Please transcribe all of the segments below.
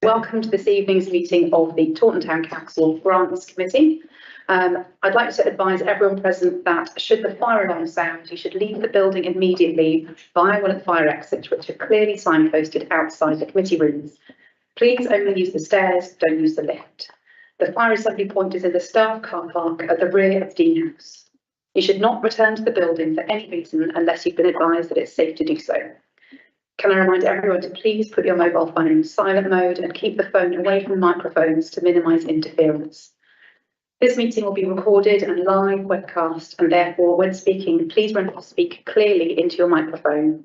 Welcome to this evening's meeting of the Taunton Town Council Grants Committee. I'd like to advise everyone present that should the fire alarm sound, you should leave the building immediately via one of the fire exits, which are clearly signposted outside the committee rooms. Please only use the stairs, don't use the lift. The fire assembly point is in the staff car park at the rear of Dean House. You should not return to the building for any reason unless you've been advised that it's safe to do so. Can I remind everyone to please put your mobile phone in silent mode and keep the phone away from microphones to minimise interference. This meeting will be recorded and live webcast, and therefore when speaking, please remember to speak clearly into your microphone.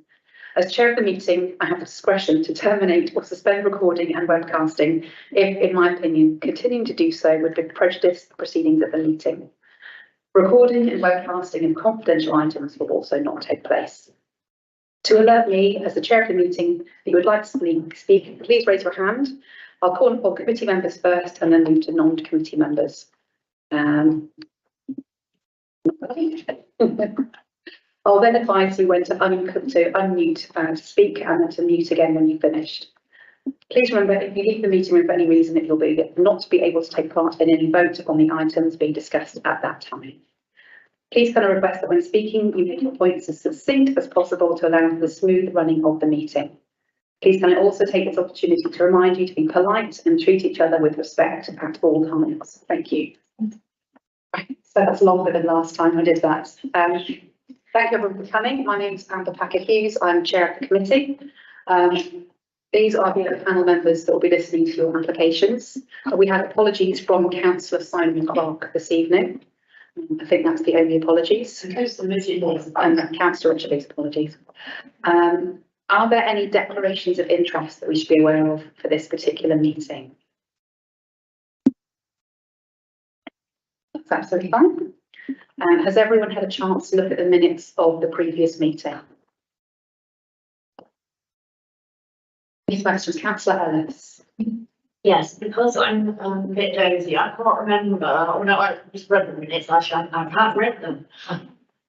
As chair of the meeting, I have the discretion to terminate or suspend recording and webcasting if, in my opinion, continuing to do so would prejudice the proceedings of the meeting. Recording and webcasting of confidential items will also not take place. To alert me, as the chair of the meeting, that you would like to speak, please raise your hand. I'll call upon committee members first and then move to non-committee members. I'll then advise you when to unmute to speak and then to mute again when you've finished. Please remember, if you leave the meeting room for any reason, it will be not be able to take part in any vote on the items being discussed at that time. Please can I request that when speaking, you make your points as succinct as possible to allow for the smooth running of the meeting. Please can I also take this opportunity to remind you to be polite and treat each other with respect at all times. Thank you. So that's longer than last time I did that. Thank you everyone for coming. My name is Amber Packer-Hughes. I'm chair of the committee. These are the panel members that will be listening to your applications. We had apologies from Councillor Simon Clark this evening. I think that's the only apologies. And Councillor Richard's apologies. Are there any declarations of interest that we should be aware of for this particular meeting? That's absolutely fine. Has everyone had a chance to look at the minutes of the previous meeting? Any questions? Councillor Ellis. Yes, because I'm a bit dozy, I can't remember. Oh no, I just read the minutes. I have read them,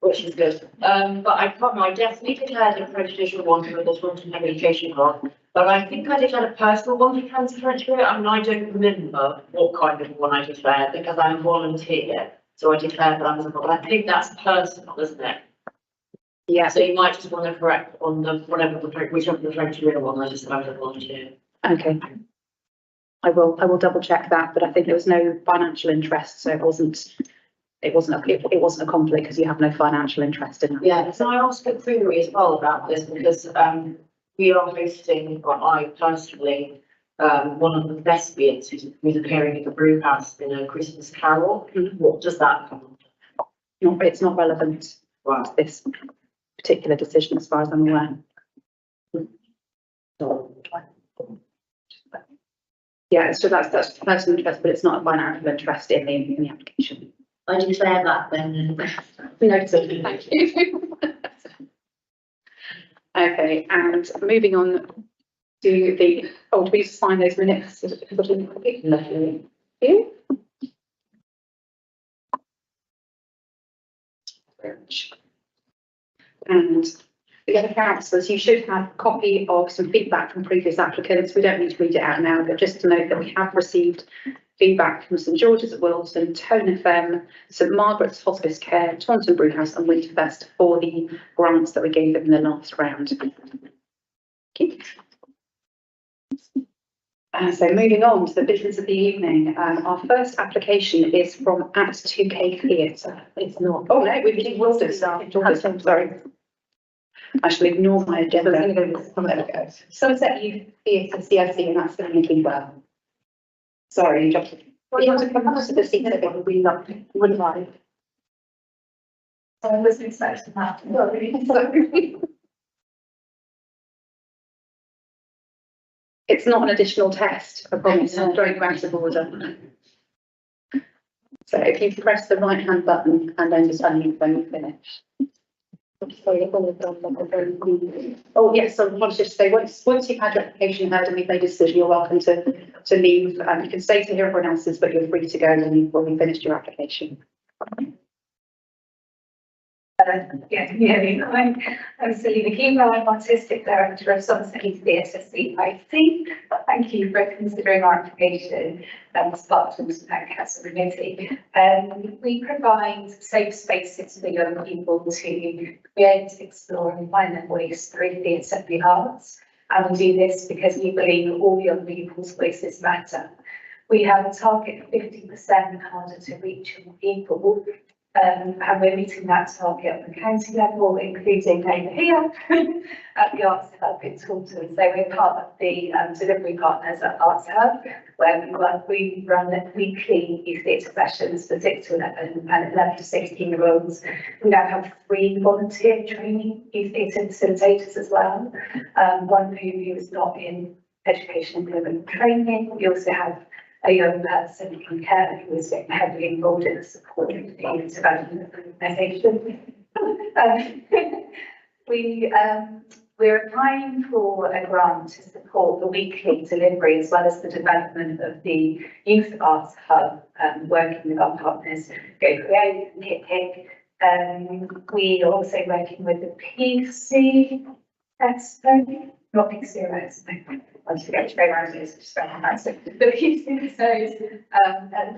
which is good. But I can't. I definitely declared a prejudicial one for the Taunton Education Grant, but I think I declared a personal one for Councillor Frenchbury. I mean, I don't remember what kind of one I declared because I'm a volunteer, so I declared that I was a volunteer. I think that's personal, isn't it? Yeah. So you might just want to correct on the whichever the Frenchbury one. I just said I was a volunteer. Okay. I will double check that, but I think there was no financial interest, so it wasn't a conflict because you have no financial interest in it. Yeah, so I asked a query as well about this because we are hosting, or I personally, one of the thespians who's appearing at the brew house in a Christmas carol. What does that come under? It's not relevant to this particular decision as far as I'm aware. Yeah, so that's personal interest, but it's not a financial interest in the application. I declare that then. Noted, thank you. Okay, and moving on to the, do we sign those minutes? Lovely. And the other councillors, you should have a copy of some feedback from previous applicants. We don't need to read it out now, but just to note that we have received feedback from St George's at Wilton, Tone FM, St Margaret's Hospice Care, Taunton Brewhouse and Winterfest for the grants that we gave them in the last round. Okay. So moving on to the business of the evening, our first application is from at 2K Theatre. It's not. Oh no, we've been Wilton. Sorry. I shall ignore my agenda. Somerset Youth Theatre CIC, and that's going to be well. Sorry, you want to come to the seat a bit, we would like. I was expecting that. Sorry. It's not an additional test, I promise. I'm throwing you out of order. So if you press the right hand button and then just unmute when you finish. Oh yes, so I wanted to say once you've had your application heard and we've made a decision, you're welcome to leave. You can stay to hear everyone else's, but you're free to go when you've finished your application. Yeah, I'm Selina Keemer, I'm Artistic Director of Somerset East BSSC. Thank you for considering our application as part of the Council Committee. We provide safe spaces for young people to create, explore and find their voice through the assembly arts. And we do this because we believe all young people's voices matter. We have a target of 50% harder to reach young people. And we're meeting that target at the county level, including over here at the Arts Hub in Taunton. So we're part of the delivery partners at Arts Hub, where we run weekly youth theatre sessions for 6 to 11 and 11 to 16-year-olds. We now have 3 volunteer training youth theatre facilitators as well. One who is not in education employment training. We also have a young person in care who is heavily involved in the support of the youth development organisation. We're applying for a grant to support the weekly delivery as well as the development of the Youth Arts Hub, working with our partners Go Create and Hip Hip. We are also working with the PC Expo, not PC Expo. I just get very around this, just very embarrassing. But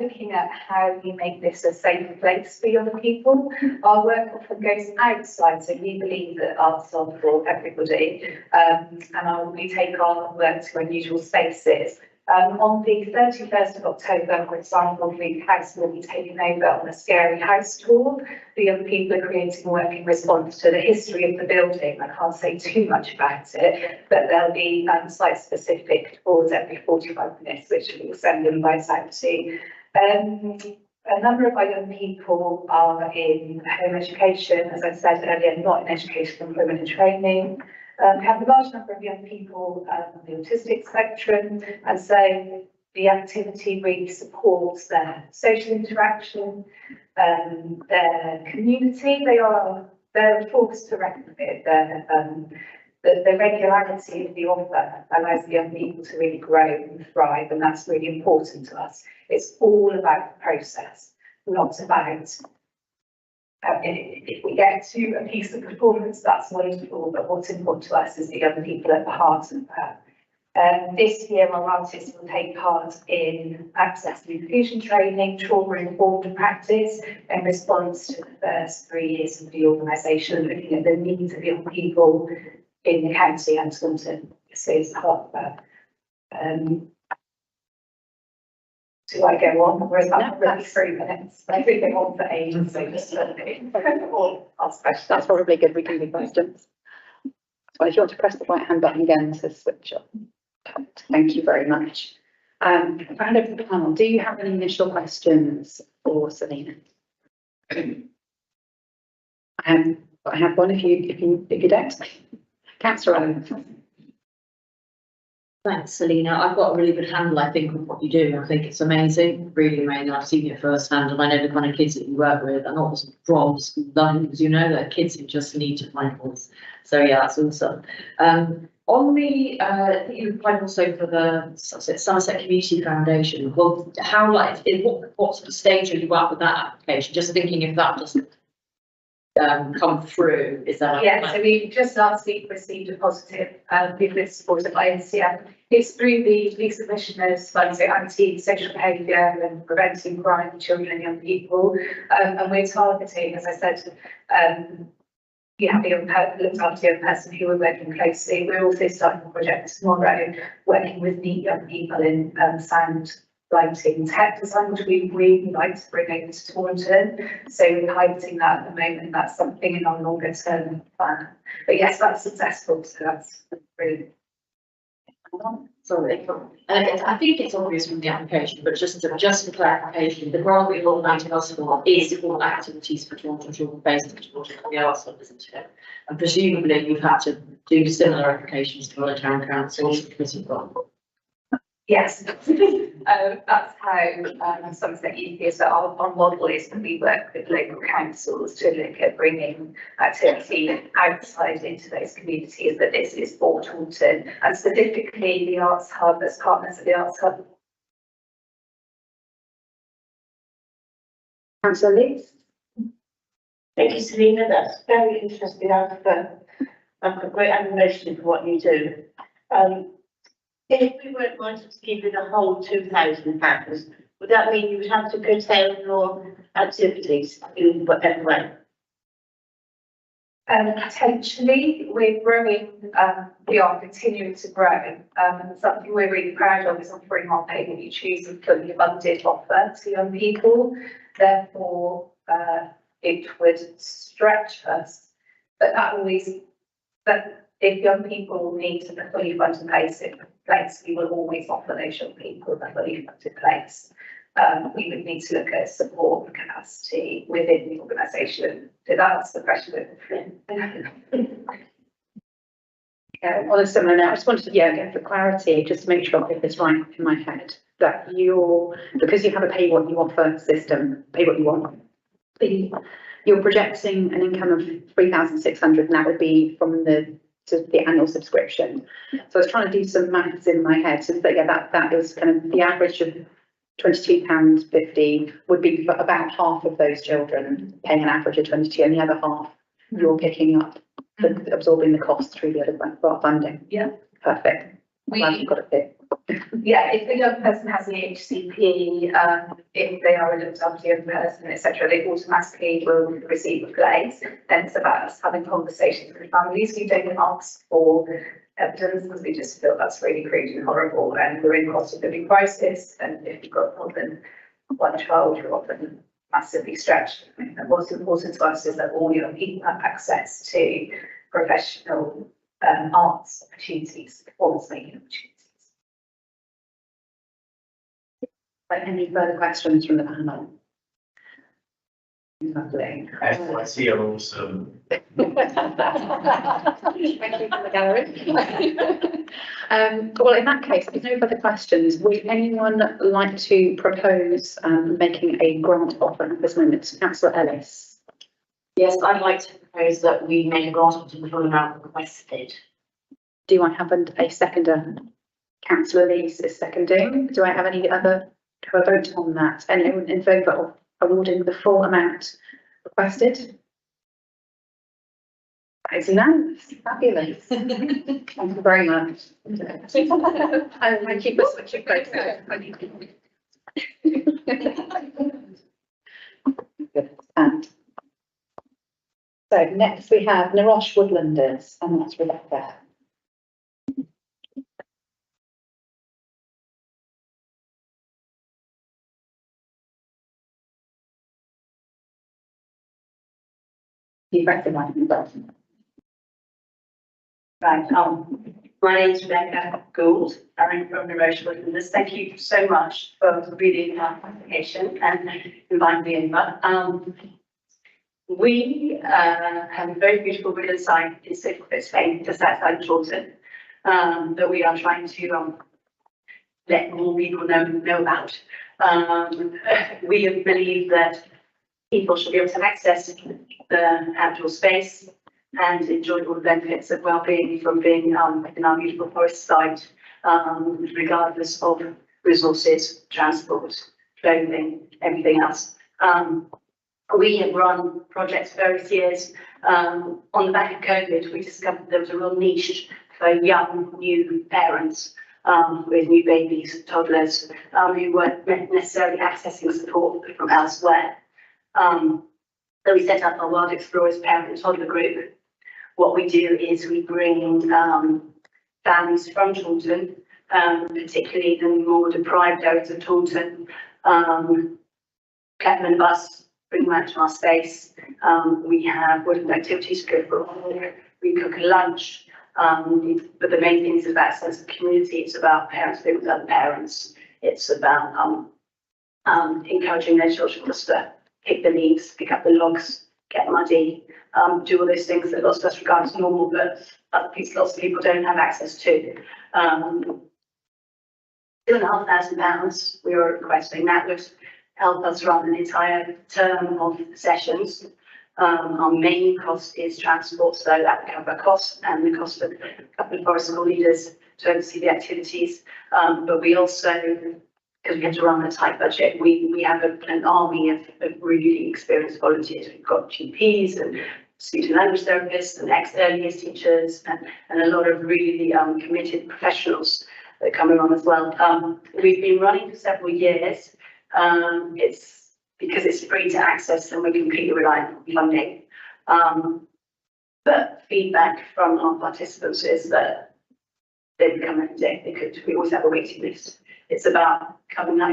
looking at how we make this a safe place for young people. Our work often goes outside, so we believe that arts are for everybody, and we take our work to unusual spaces. On the 31st of October, for example, the house will be taken over on a scary house tour. The young people are creating work in response to the history of the building. I can't say too much about it, but there'll be site-specific tours every 45 minutes, which we will send invites out to. A number of our young people are in home education, as I said earlier, not in education, employment and training. We have a large number of young people on the autistic spectrum, and so the activity really supports their social interaction, their community. They're a force to reckon with. The regularity of the offer allows the young people to really grow and thrive, and that's really important to us. It's all about the process, not about if we get to a piece of performance, that's wonderful, but what's important to us is the young people at the heart of that. This year, our artists will take part in access and inclusion training, trauma-informed practice in response to the first 3 years of the organisation, looking at the needs of young people in the county and Taunton. So it's part of that. Do I go on, or is that really 3 minutes? I think I'm on for ages, so just or ask questions. That's probably good. We can do questions. So if you want to press the right hand button again to switch up. Thank you very much. Round over the panel. Do you have any initial questions for Selina? I have one if you don't. Councillor Owen. Thanks, Selina. I've got a really good handle, I think, on what you do. I think it's amazing, really amazing. I've seen it firsthand, and I know the kind of kids that you work with, and not just from school learning, because you know that kids who just need to find voice. So yeah, that's awesome. On the, I think you applied also for the Somerset Community Foundation. Well, how what sort of stage are you at with that application? Just thinking if that doesn't come through, is that? Yeah, so we just last week received a positive business supported by NCM. It's through the Police Commissioners Fund, so anti-social behaviour and preventing crime with children and young people, and we're targeting, as I said, we looked after a young person who we're working closely. We're also starting a project tomorrow, working with the young people in sound lighting tech design, which we really like to bring over to Taunton. So we're piloting that at the moment. That's something in our longer term plan. But yes, that's successful. So that's brilliant. Sorry, I think it's obvious from the application, but just for clarification, the grant we've automatically asked for is for activities for children based on children in the arts hub, isn't it? And presumably you've had to do similar applications to other town councils because you've got. Yes, that's how Somerset Youth is. Our model is that we work with local councils to look at bringing activity outside into those communities, but this is for Taunton and specifically the Arts Hub as partners of the Arts Hub. Councillor Lees? Thank you, Selina, that's very interesting. I've got great admiration for what you do. If we weren't going to give you the whole £2,000, would that mean you would have to curtail your activities in whatever way? Potentially, we're growing, we are continuing to grow. Something we're really proud of is offering our Pay What You Choose a fully funded offer to young people. Therefore, it would stretch us, but if young people need a fully funded place, we will always offer those young people a fully funded place. We would need to look at support and capacity within the organisation. So that's the question. On a similar note, I just wanted to, again, for clarity, just to make sure I get this right in my head, that because you have a pay what you offer system, pay what you want, you're projecting an income of 3,600, and that would be from the annual subscription. So I was trying to do some maths in my head, so that is kind of the average of £22.50 would be for about half of those children paying an average of 22, and the other half you're picking up, absorbing the cost through the other funding. Yeah. Perfect. Glad you've got it there. Yeah, if a young person has an HCP, if they are a looked after young person, etc., they automatically will receive a place. Then it's about us having conversations with families. We don't ask for evidence because we just feel that's really crude and horrible, and we're in cost of living crisis, and if you've got more than one child, you're often massively stretched. And what's important to us is that all young people have access to professional arts opportunities, performance making opportunities. Any further questions from the panel? Lovely. I see are awesome. Thank you from the gallery. Well, in that case, if there's no further questions, would anyone like to propose making a grant offer at this moment? Councillor Ellis. Yes, I'd like to propose that we make a grant offer to the full amount requested. Do I have a seconder? Councillor Lees is seconding. Do I have any other vote on that? Anyone in favour of awarding the full amount requested? That is unanimous. Fabulous. Thank you very much. I keep switching places. And so next we have Narosh Woodlanders, and that's Rebecca. You recognise me, but Right, my name's Rebecca Gould. I'm from Narosh Woodlanders. Thank you so much for reading our application and inviting me over. We have a very beautiful river site in Spain, just outside Taunton, that we are trying to let more people know about. We believe that people should be able to access the outdoor space and enjoy all the benefits of well-being from being in our beautiful forest site, regardless of resources, transport, clothing, everything else. We have run projects for various years. On the back of COVID, we discovered there was a real niche for young, new parents with new babies, toddlers, who weren't necessarily accessing support from elsewhere. So we set up our Wild Explorers Parent and Toddler Group. What we do is we bring families from Taunton, particularly the more deprived areas of Taunton, collect them in a bus, bring them out to our space. We have woodland activities to go for a walk, we cook a lunch, but the main thing is about a sense of community. It's about parents being with other parents. It's about encouraging their children just to pick the leaves, pick up the logs, get muddy, do all those things that lots of us regard as normal, but lots of people don't have access to. £2,500 we were requesting. That would help us run an entire term of sessions. Our main cost is transport, so that would cover costs and the cost of a couple of forest school leaders to oversee the activities. But we also because we had to run a tight budget. We have an army of really experienced volunteers. We've got GPs and speech and language therapists and early years teachers and a lot of really committed professionals that come along as well. We've been running for several years. It's because it's free to access and we're completely reliant on funding. But feedback from our participants is that they become every day. We always have a waiting list. It's about coming up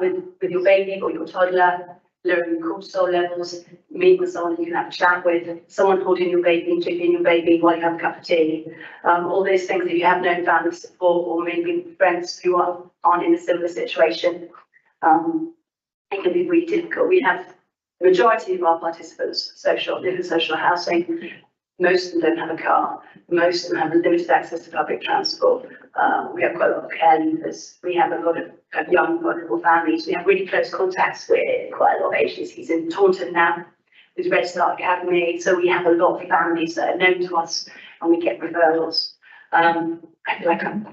with your baby or your toddler, lowering cortisol levels, meeting with someone you can have a chat with, someone holding your baby, jiggling your baby while you have a cup of tea. All those things, if you have no family support or maybe friends who aren't in a similar situation, it can be really difficult. We have the majority of our participants live in social housing. Most of them don't have a car. Most of them have limited access to public transport. We have quite a lot of care leavers. We have a lot of young, vulnerable families. We have really close contacts with quite a lot of agencies in Taunton now, with Red Star Academy. So we have a lot of families that are known to us and we get referrals. I feel like I'm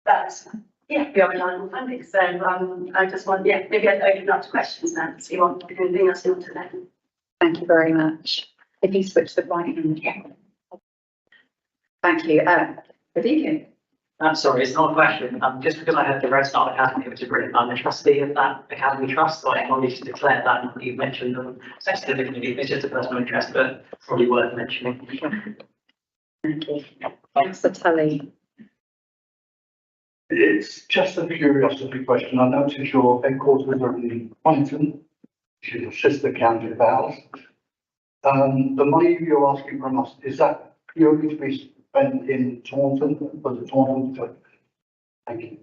but yeah, we are relying on funding. So I just want, maybe I'd open up to questions now. So you want anything else you want to know? Thank you very much. If you switch the right hand. Thank you. Radhika. I'm sorry, it's not a question. Just because I had the Red Star Academy, which is brilliant, I'm a trustee of that Academy Trust, so I acknowledge to declare that. You mentioned them significantly. It's just a personal interest, but probably worth mentioning. Thank you. Councillor Tully. It's just a curiosity question. I noticed your headquarters are in Huntington, which is a sister county of ours. The money you're asking from us, is that purely to be spent in Taunton, for the Taunton? Thank you.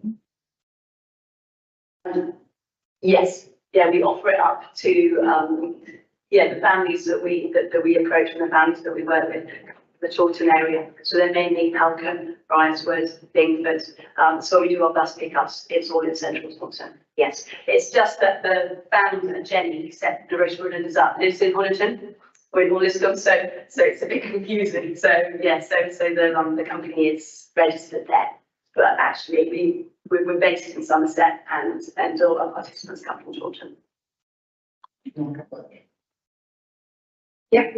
Yes, we offer it up to the families that we approach and the families that we work with, the Taunton area. So they're mainly Halcombe, Brianswood, Bingford. So we do our bus pickups. It's all in central Taunton. Yes, it's just that the family that Jenny said the Rochefort lives in Honiton. We're in Orliscombe, so it's a bit confusing. So the company is registered there, but actually we're based in Somerset and all our participants come from Taunton. Yeah.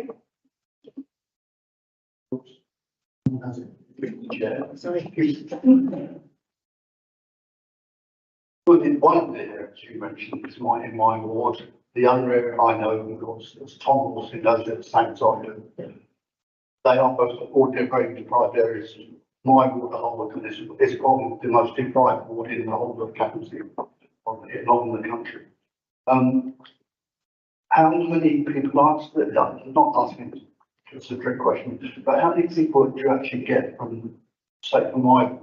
Sorry. Well, in one of the areas you mentioned is in my ward. The other area I know, of course, is Tom also knows at the same time. They are both all very deprived areas. My ward, the whole of this, is probably the most deprived ward in the whole of Captaincy, not in the country. How many people I'm not asking it's a trick question, but how many people do you actually get from, say, from my,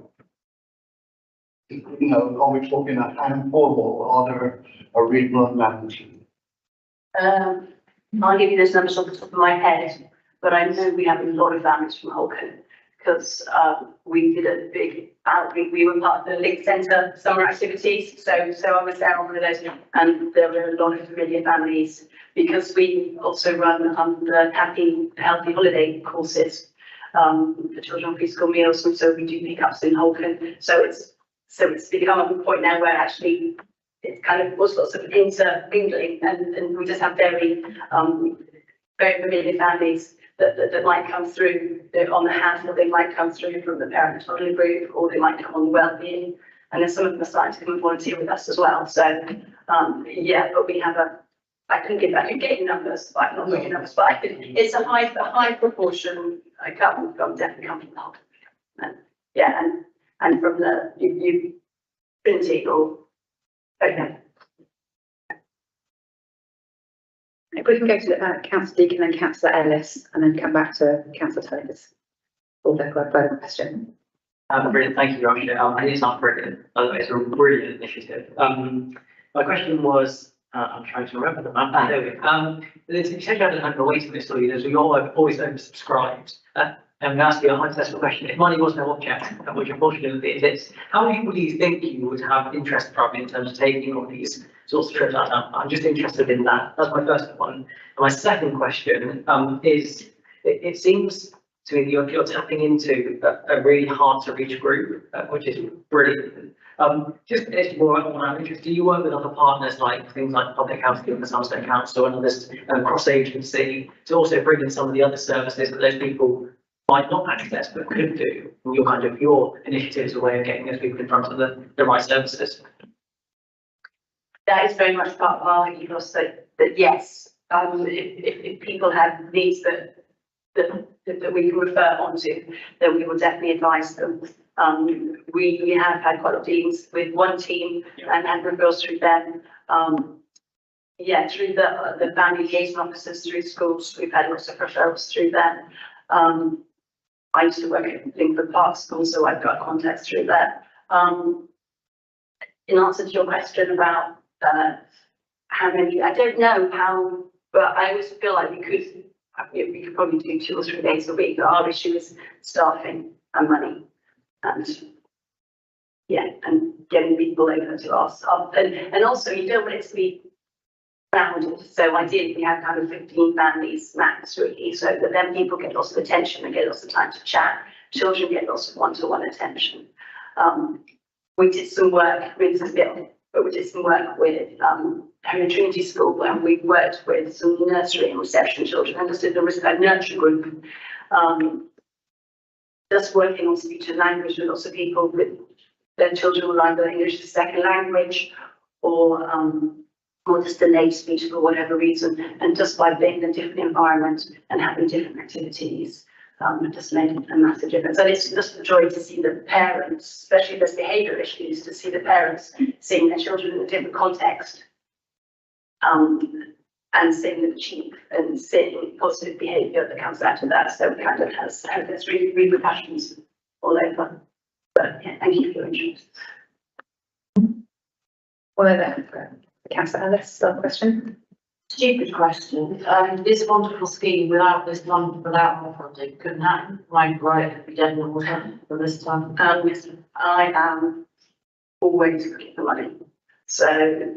are we talking a handful or are there a regional amount? I'll give you those numbers off the top of my head, but I know we have a lot of families from Holcombe because we did a big outreach. We were part of the Link Centre summer activities, so I was there on one of those, and there were a lot of familiar families because we also run the healthy holiday courses for children on preschool meals, and so we do pickups in Holcombe. So it's become a point now where actually it's kind of was lots of intermingling, and we just have very familiar families that might come through on the handful. They might come through from the parent and toddler group, or they might come on wellbeing, and then some of them are starting to come and volunteer with us as well. So but we have I could get you numbers, but I'm not looking numbers, but it's a high proportion. I definitely come from the whole, and from the you Trinity or okay. If we can go to Councillor Deacon and Councillor Ellis, and then come back to Councillor Taylor's for the further question. Brilliant, thank you, Josh. It is not brilliant. It's a brilliant initiative. My question was, I'm trying to remember the map. There we go. You said you had a waiting list all years. We always oversubscribed. I'm going to ask you a hypothetical question. If money was no object, which unfortunately it is, how many people do you think you would have interest from in terms of taking all these sorts of trips? I'm just interested in that. That's my first one. And my second question is, it seems to me you're tapping into a really hard to reach group, which is brilliant. Just it's more out of interest, do you work with other partners like things like Public Health, the Somerset Council and others, cross agency, to also bring in some of the other services that those people might not access but could do? Your initiative is a way of getting those people in front of the right services. That is very much part of our ethos that yes, if people have needs that we can refer onto, then we will definitely advise them. We have had quite a lot of dealings with one team and referrals through them. Through the family liaison officers through schools, we've had lots of referrals through them. I used to work at Lingford Park School, so I've got contacts through there. In answer to your question about how many, I don't know how, but I always feel like we could probably do 2 or 3 days a week. Our issue is staffing and money, and getting people over to us. And also you don't want it to be rounded. So ideally we have kind of 15 families max really, so that then people get lots of attention and get lots of time to chat. Children get lots of one-to-one attention. We did some work with Henry Trinity School, where we worked with some nursery and reception children, and just did a nursery group, just working on speech and language with lots of people with their children will either English as a second language or just delayed speech for whatever reason, and just by being in a different environment and having different activities, it just made a massive difference. And it's just a joy to see the parents, especially if there's behavioural issues, to see the parents seeing their children in a different context, and seeing them achieve and seeing positive behaviour that comes out of that. So it kind of has really repercussions all over. But yeah, thank you for your interest. Councillor Ellis, question. Stupid question. This wonderful scheme without our funding couldn't happen. Right, it'd be dead in the water for this time. Yes, I am always looking for money. So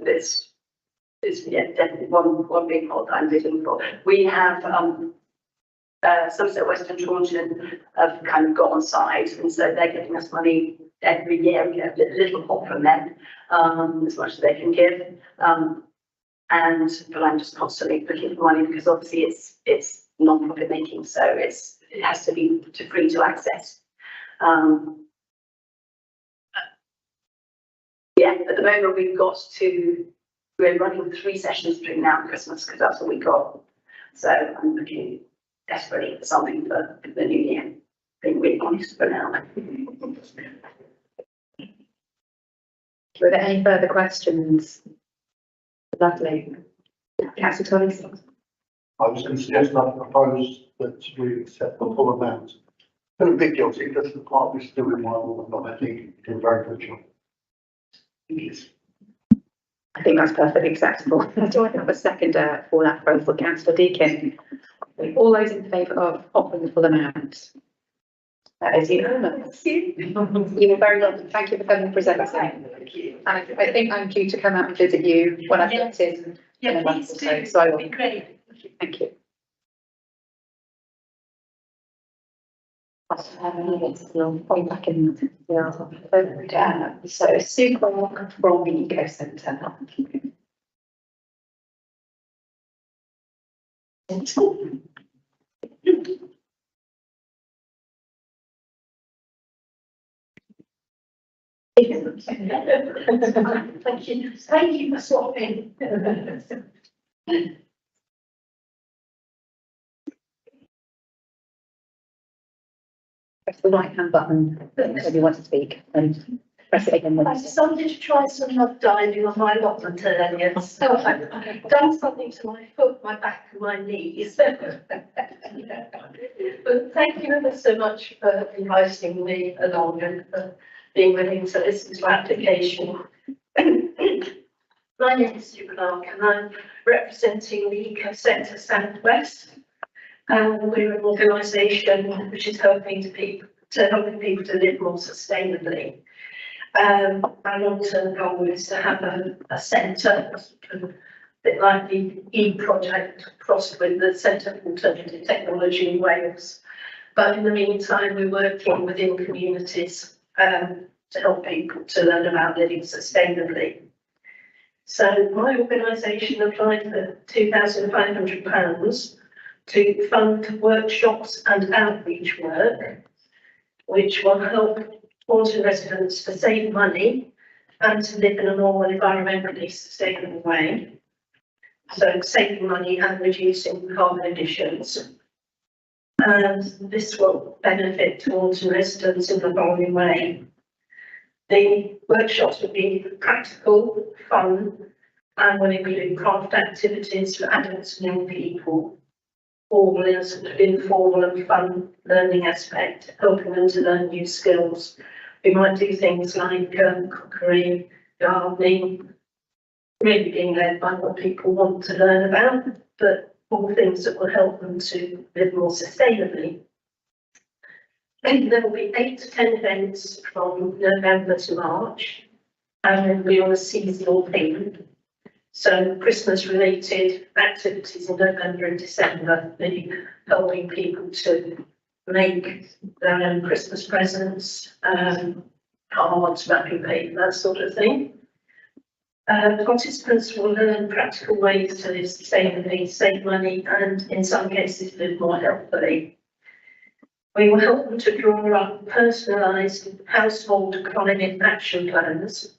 this is definitely one big pot that I'm bidding for. We have Somerset West and Taunton have kind of got on side, and so they're giving us money every year. We get a little pot from them, as much as they can give. But I'm just constantly looking for money because obviously it's non-profit making, so it has to be free to access. At the moment we're running 3 sessions between now and Christmas because that's all we got. So I'm looking desperately for something for the new year. Being really honest for now. Were there any further questions? Lovely. Councillor Thomas. I was going to suggest I propose that we accept the full amount. I'm a bit guilty because the part is still in my ward, but I think you did a very good job. Yes. I think that's perfectly acceptable. Do I have a second for that proposal, Councillor Deakin? All those in favour of offering the full amount? That is unanimous. You were very welcome. Thank you for coming and presenting. Thank you. And I think I'm due to come out and visit you when I've looked in a month or so. So I will. Great. Thank you. Point back in so Sue Clark from the Eco Centre. Thank you for swapping. Press the right hand button if you want to speak and press it again when I decided to try some love diving on my allotment earlier, so I've done something to my foot, my back and my knees. But thank you ever so much for inviting me along and for being willing to listen to application. My name is Sue Clark and I'm representing the Eco Centre South West. And we're an organisation which is helping people to live more sustainably. Our long-term goal is to have a centre, a bit like the E-project across with the Centre for Alternative Technology in Wales. But in the meantime, we're working within communities to help people to learn about living sustainably. So my organisation applied for £2,500 to fund workshops and outreach work, which will help Taunton residents to save money and to live in a more environmentally sustainable way. So saving money and reducing carbon emissions. And this will benefit Taunton residents in the following way. The workshops will be practical, fun, and will include craft activities for adults and young people, all in a sort of informal and fun learning aspect, helping them to learn new skills. We might do things like cookery, gardening, really being led by what people want to learn about, but all things that will help them to live more sustainably. And there will be 8 to 10 events from November to March, and they'll be on a seasonal theme. So Christmas related activities in November and December, maybe helping people to make their own Christmas presents, cards, wrapping paper, that sort of thing. Participants will learn practical ways to live sustainably, save money, and in some cases live more healthily. We will help them to draw up personalised household climate action plans,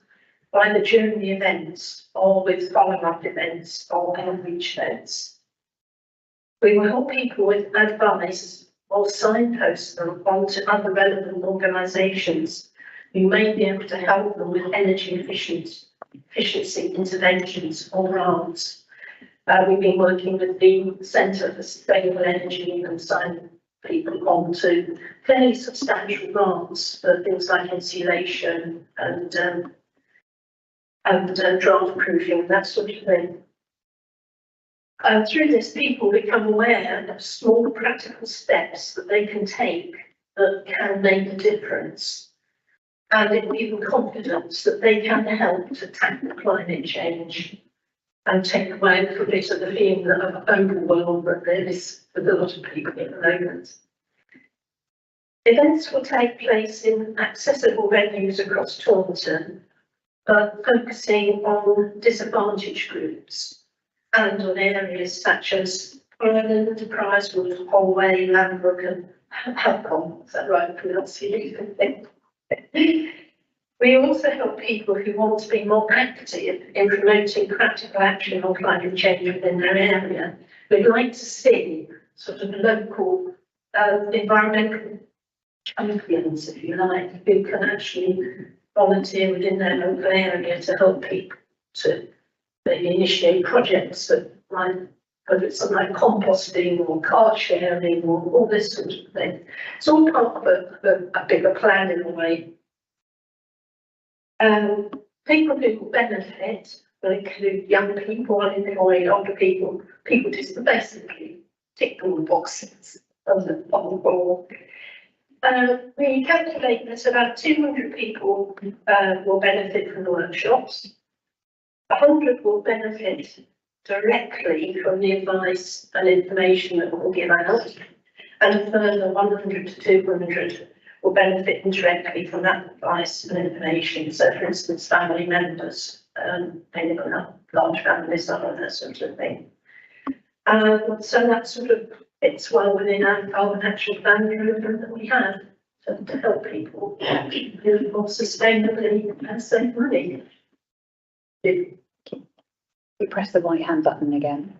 either during the events or with follow-up events or outreach events. We will help people with advice or signpost them onto other relevant organisations who may be able to help them with energy efficiency interventions or grants. We've been working with the Centre for Sustainable Energy and signed people on to fairly substantial grants for things like insulation and draft proofing, that sort of thing. Through this, people become aware of small practical steps that they can take that can make a difference, and it will give them confidence that they can help to tackle climate change and take away a little bit of the feeling of overwhelm that there is with a lot of people at the moment. Events will take place in accessible venues across Taunton, but focusing on disadvantaged groups and on areas such as Ireland, Prizewood, Holway, Lambrook and Halcombe. Is that right pronunciation? We also help people who want to be more active in promoting practical action on climate change within their area. We'd like to see sort of local environmental champions, if you like, who can actually volunteer within their local area to help people to maybe initiate projects that might, whether it's something like composting or car sharing or all this sort of thing. It's all part of a bigger plan in a way. People who will benefit will include young people, unemployed, older people, people just basically tick all the boxes on the board. We calculate that about 200 people will benefit from the workshops. 100 will benefit directly from the advice and information that we'll give out, and a further 100 to 200 will benefit indirectly from that advice and information. So, for instance, family members, they live in large families, that sort of thing. So that sort of fits well within our carbon action plan program that we have to help people live more sustainably and save money. You press the right hand button again.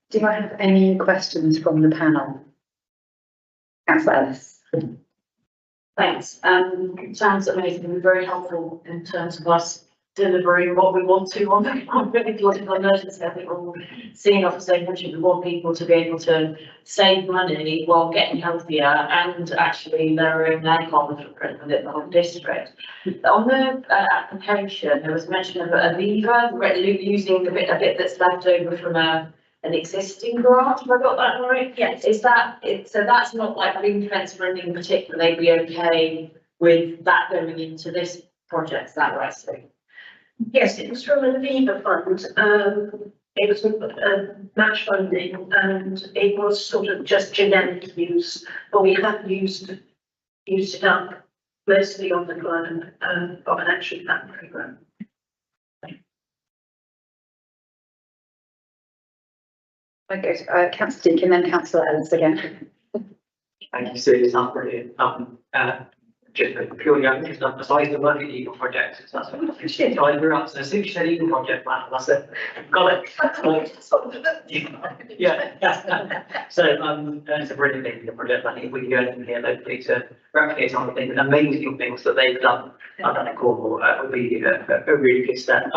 Do I have any questions from the panel? Councillor Ellis. Thanks. It sounds amazing and very helpful in terms of us delivering what we want to on really political emergency. I think we're all seeing off the same picture. We want people to be able to save money while getting healthier and actually lowering their carbon footprint within the whole district. On the application, there was mention of Aviva, using a bit that's left over from a an existing grant, have I got that right? Yes. Is that, so that's not like ring fence or anything in particular, they'd be okay with that going into this project, is that right? So, Yes, it was from a Viva fund. It was match funding and it was sort of just generic use, but we have used it up mostly on the plan of an action plan programme. Okay, councillor Deakin, then councillor Ellis again. Thank you, Sue, it sounds brilliant. Just purely, I think it's not besides the work at Eagle Project, so that's what shit, I grew up, so Sue said Eagle Project plan, and I said, got it. Yeah. So, it's a brilliant thing, the project, I think if we can do anything here locally to replicate some of the things, amazing things that they've done, in Cornwall, would be a really good step.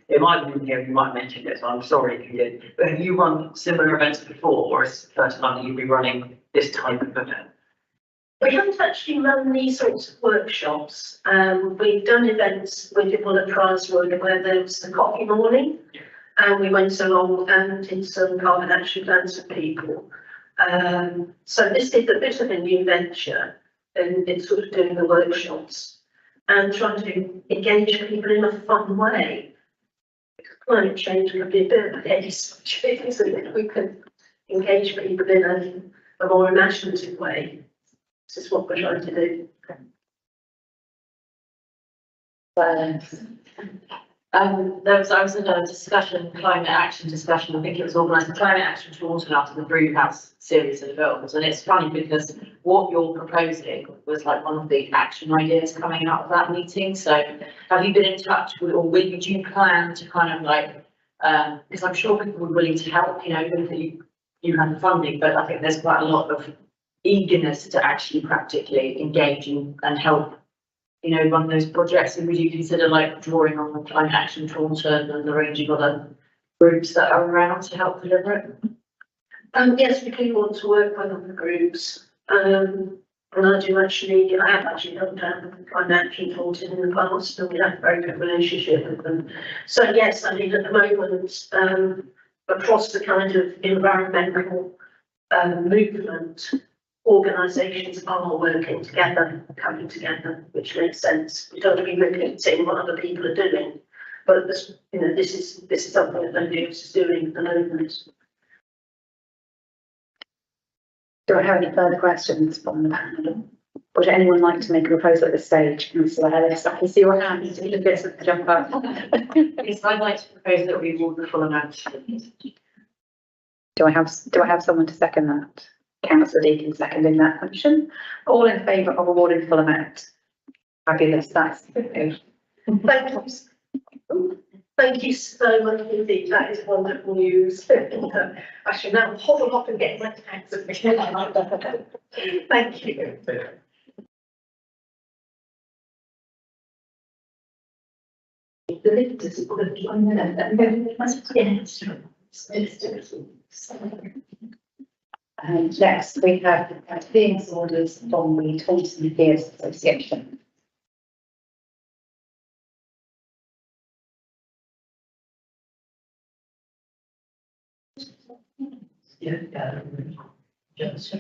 It might have been here, you might have mentioned it, so I'm sorry if you did, but have you run similar events before, or is it the first time that you'd be running this type of event? We haven't actually run these sorts of workshops. We've done events with the Bullet Prize Run where there was the coffee morning. And we went along and did some carbon action plans for people. So this is a bit of a new venture in sort of doing the workshops and trying to engage people in a fun way. Climate change can be a bit of a heady subject, so that we can engage people in a more imaginative way. This is what we're trying to do. I was in a discussion, climate action discussion, I think it was organised, Climate Action Taunton after the Brewhouse series of films, and it's funny because what you're proposing was like one of the action ideas coming out of that meeting, so have you been in touch with, or do you plan to kind of like, because I'm sure people were willing to help, you know, even if you have the funding, but I think there's quite a lot of eagerness to actually practically engage and help, you know, run those projects. And would you consider like drawing on the Climate Action Taunton and arranging other groups that are around to help deliver it? Yes, we do want to work with other groups. And I have actually helped out with the Climate Action Taunton in the past, and we have a very good relationship with them. So yes, I mean, at the moment, across the kind of environmental movement, organisations are working together, coming together, which makes sense. We don't want to be repeating what other people are doing, but this, you know, this is something that nobody else is doing at the moment. Do I have any further questions from the panel? Would anyone like to make a proposal at this stage? Councillor Ellis, I can see your hand, you can get some jump up. Yes, I'd like to propose that we award the full amount. Do I have someone to second that? Councillor Deakin seconding that motion. All in favour of awarding full amount? Fabulous, that's good. Thank you so much indeed. That is wonderful news. I shall now hobble off and get my tax. Thank you. The lift is Next, we have fees orders from the Taunton Peers Association. Yes,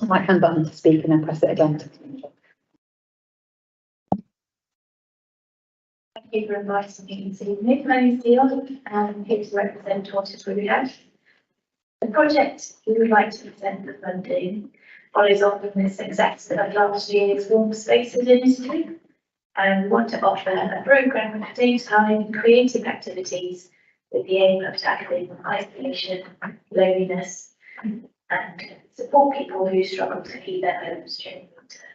right hand button to speak and then press it again. Thank you for inviting me this evening. My name is Dion and I'm here to represent Taunton Brewhouse. The project we would like to present the funding follows on from the success of last year's Warm Spaces Initiative, and we want to offer a programme of daytime creative activities with the aim of tackling isolation, loneliness, and support people who struggle to heat their homes during winter.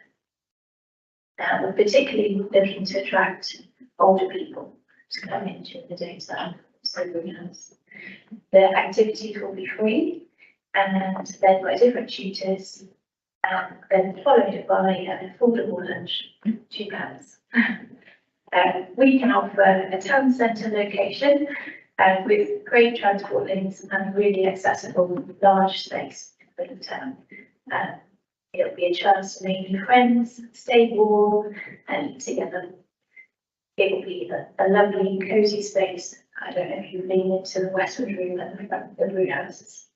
Now, we're particularly looking to attract older people to come in during the daytime, so Brewhouse. The activities will be free and led by different tutors, and then followed by an affordable lunch, £2. We can offer a town centre location with great transport links and really accessible large space in the town. It'll be a chance to make new friends, stay warm and eat together. it will be a lovely cosy space. I don't know if you've been into the Westwood room at the front of the room house. It's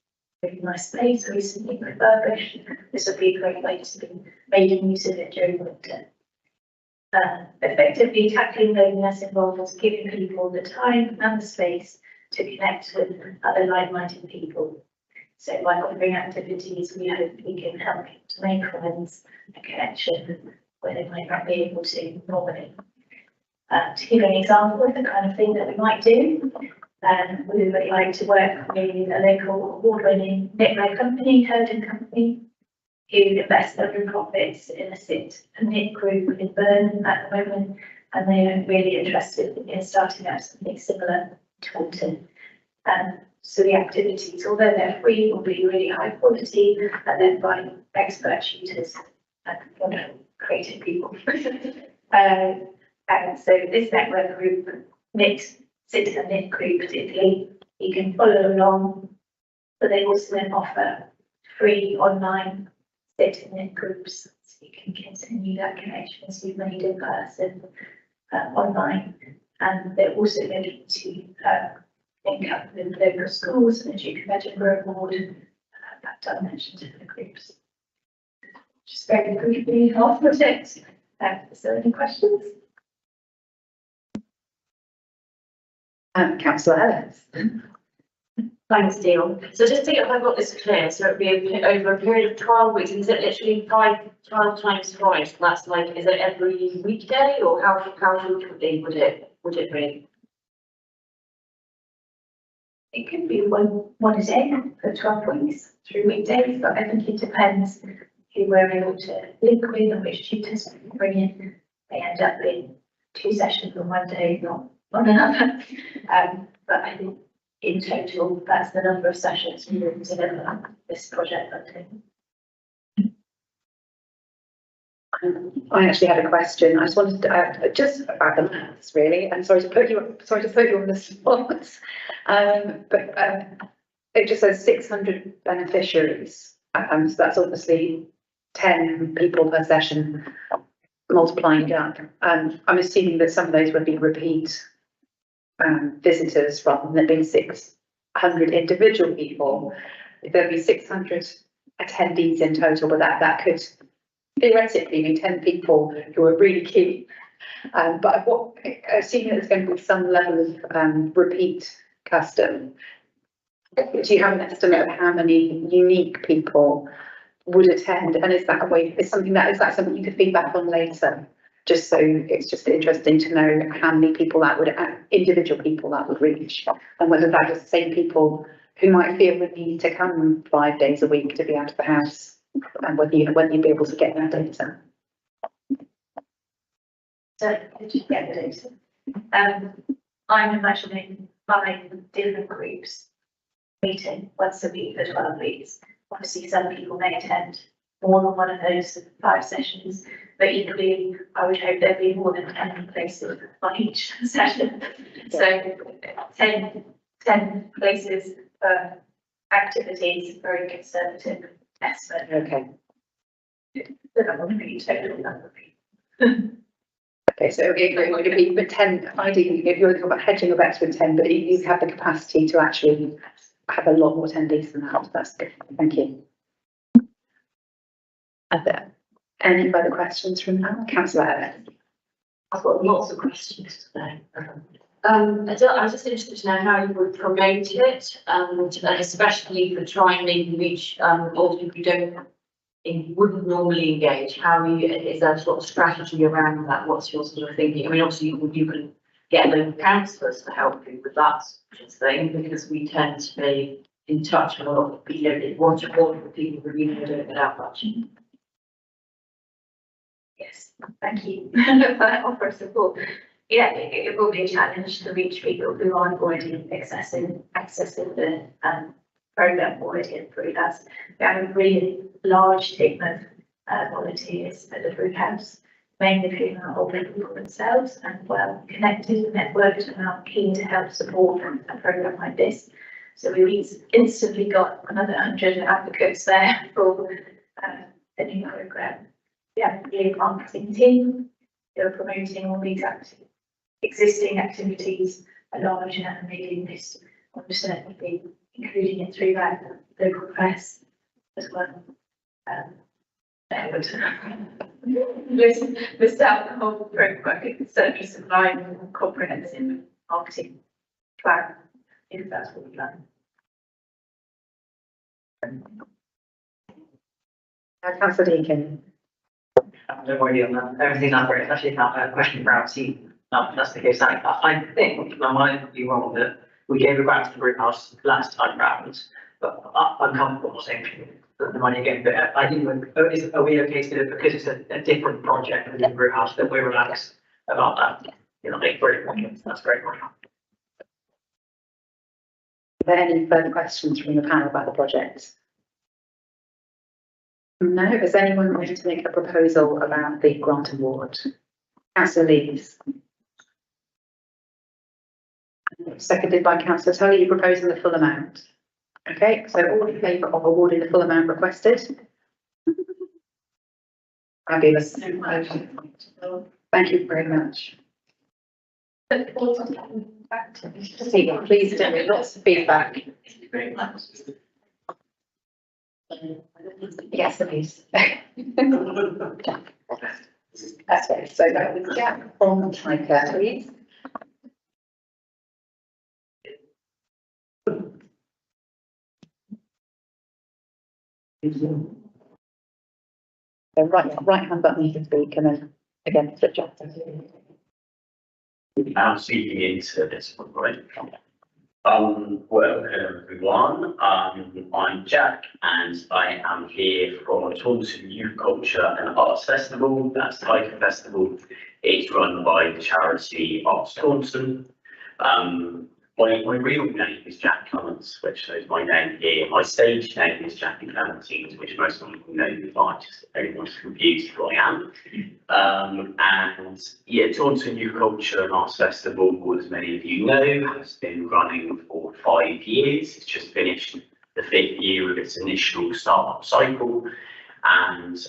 a really nice space, recently refurbished. This would be a great way to be making use of it during winter. Effectively tackling loneliness involves giving people the time and the space to connect with other like-minded people. So by offering activities, we hope we can help people to make friends and connection where they might not be able to normally. To give an example of the kind of thing that we might do, we would like to work with a local award-winning knitwear company, Herden Company, who invest their own profits in a sit and knit group in Burnham at the moment, and they are really interested in starting out something similar to Taunton. So the activities, although they're free, will be really high quality and then by expert tutors and wonderful creative people. And so this network group, sit and knit group particularly, you can follow along, but they also then offer free online sit and knit groups, so you can continue that connection as you've made in person, online. And they're also looking to link up with local schools and the Duke of Edinburgh Award, that dimension to the groups. Just very briefly, our project. Is there any questions? Councillor Ellis. Thanks, Deal. So just to get, if I've got this clear, so it'd be over a period of 12 weeks, is it literally 12 times 5? So that's like, is it every weekday or how frequently would it be? It could be one a day for 12 weeks, 3 weekdays, but I think it depends who we're able to link with and which tutors we bring in. They end up being 2 sessions on one day, not on another. But I think in total, that's the number of sessions we will deliver this project funding. I actually had a question. I just wanted to just about the maths, really. I'm sorry to put you on the spot. But it just says 600 beneficiaries. So that's obviously 10 people per session, multiplying up. I'm assuming that some of those would be repeat visitors rather than being 600 individual people. There'd be 600 attendees in total, but that could theoretically be 10 people who are really keen. But assuming there's going to be some level of repeat custom, do you have an estimate of how many unique people would attend? And is that something you could feedback on later? Just so it's just interesting to know how many people that would, individual people that would reach, and whether that is the same people who might feel the need to come 5 days a week to be out of the house, and whether you'd be able to get that data. So did you get the data? I'm imagining 5 different groups meeting once a week for 12 weeks. Obviously, some people may attend more than one of those 5 sessions, but equally, I would hope there'd be more than 10 places on each session. So 10 places for activities, very conservative estimate. Okay. But that would be total number. Okay, so it would be the 10, ideally, if you're talking about hedging your bets with 10, but you have the capacity to actually have a lot more attendees than that. That's good. Thank you. Are there any further questions from now? Councillor Ellis. I've got lots of questions today. I was just interested to know how you would promote it, and especially for trying maybe reach all people who wouldn't normally engage. Is there a sort of strategy around that? What's your sort of thinking? I mean, obviously you can get local councillors to help you with that sort of thing, because we tend to be in touch with a lot of people, one to one with people who really don't get out much. Yes, thank you for that offer of support. Yeah, it will be a challenge to reach people who aren't already accessing the programme already through that. We have a really large team of volunteers at the Fruit House, mainly female older people themselves, and well connected and networked, and are keen to help support a programme like this. So we've instantly got another 100 advocates there for the new programme. We have a really marketing team who are promoting all these existing activities are large and making this, I would certainly be including it through that local press as well. This alcohol framework is certainly supplying a comprehensive marketing plan, if that's what we've done. Councillor Deakin. Don't worry on that. Everything I've written, actually not a question for our team. That's the case. I think, I might be wrong, that we gave a grant to the Brew House last time round, but I'm comfortable saying that the money again, but I think, are we okay to do it because it's a different project within the Brew House that we're relaxed about that? You know, like, that's great. Are there any further questions from the panel about the project? No, is anyone ready to make a proposal about the grant award? Councillor Lees. Seconded by Councillor Tully, you're proposing the full amount. Okay, so all in favour of awarding the full amount requested? Fabulous. Thank you very much. Please do, lots of feedback. Yes, please. Okay, so that was Jack from Tyker, please. So right hand button you can speak, and then again switch off. I'm speaking into this one, right? Well, hello everyone. I'm Jack, and I am here for Taunton Youth Culture and Arts Festival. That's Tyker Festival. It's run by the charity Arts Taunton. My real name is Jack Clements, which is my name here. My stage name is Jackie Clementine, which most people know me by, just so everyone's confused who I am. And yeah, Taunton Youth Culture and Arts Festival, as many of you know, has been running for 5 years. It's just finished the 5th year of its initial start-up cycle. And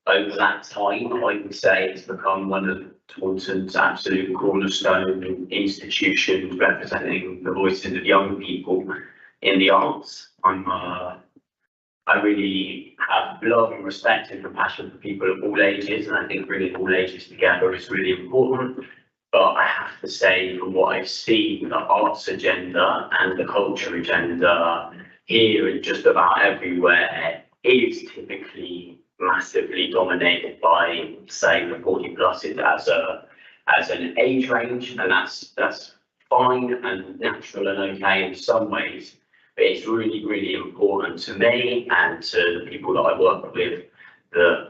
over that time, I would say it's become one of Taunton's absolute cornerstone institutions representing the voices of young people in the arts. I really have love and respect and compassion for people of all ages, and I think bringing all ages together is really important. But I have to say, from what I've seen, the arts agenda and the culture agenda here and just about everywhere is typically massively dominated by, say, the 40 pluses as an age range, and that's fine and natural and okay in some ways. But it's really, really important to me and to the people that I work with that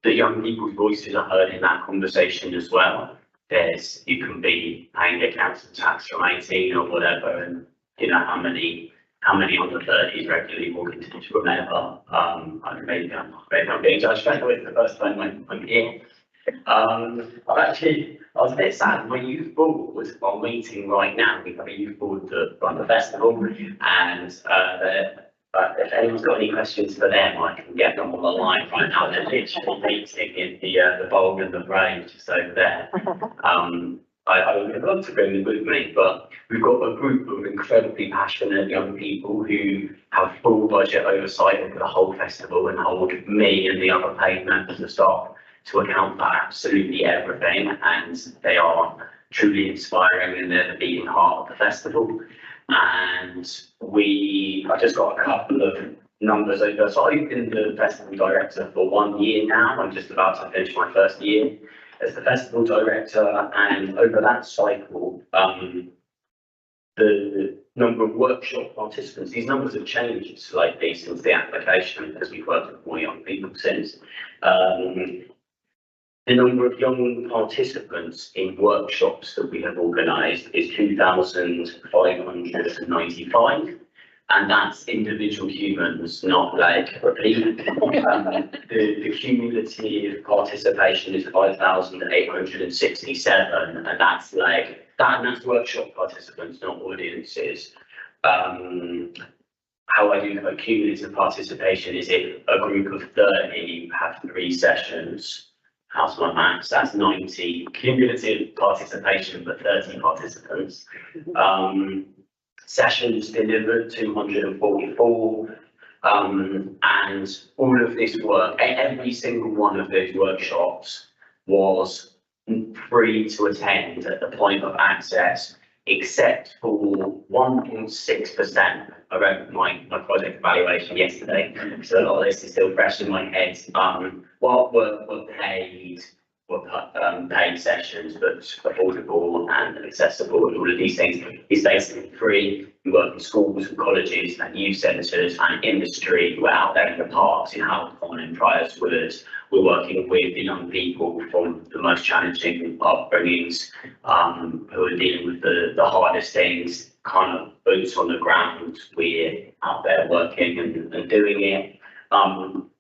the young people's voices are heard in that conversation as well. You can be paying a council tax from 18 or whatever, and you know how many under 30s regularly walk into this room ever. Maybe I'm being judged straight away for the first time I'm here. I was a bit sad. My youth board was on meeting right now. We have a youth board to run the festival, and if anyone's got any questions for them, I can get them on the line right now. They're literally meeting in the Bold and the Brave just over there. I would love to bring them with me, but we've got a group of incredibly passionate young people who have full budget oversight of the whole festival and hold me and the other paid members of staff to account for absolutely everything, and they are truly inspiring and they're the beating heart of the festival. And I just got a couple of numbers over. So I've been the festival director for 1 year now. I'm just about to finish my first year as the festival director, and over that cycle, the number of workshop participants, these numbers have changed slightly since the application, because we've worked with more young people since. The number of young participants in workshops that we have organised is 2,595, and that's individual humans, not like repeat. The cumulative participation is 5,867, and that's like that's workshop participants, not audiences. How I do a cumulative participation is if a group of 30 have 3 sessions. how's my maths? That's 90 cumulative participation, but 30 participants. Sessions delivered 244. And all of this work, every single one of those workshops was free to attend at the point of access, except for 1.6%. I read my project evaluation yesterday, so a lot of this is still fresh in my head. What were paid sessions, but affordable and accessible, and all of these things is basically free. We work in schools and colleges and youth centres and industry. We're out there in the parks in Halcon and Priorswood. We're working with the young people from the most challenging upbringings, who are dealing with the hardest things, kind of boots on the ground. We're out there working and doing it.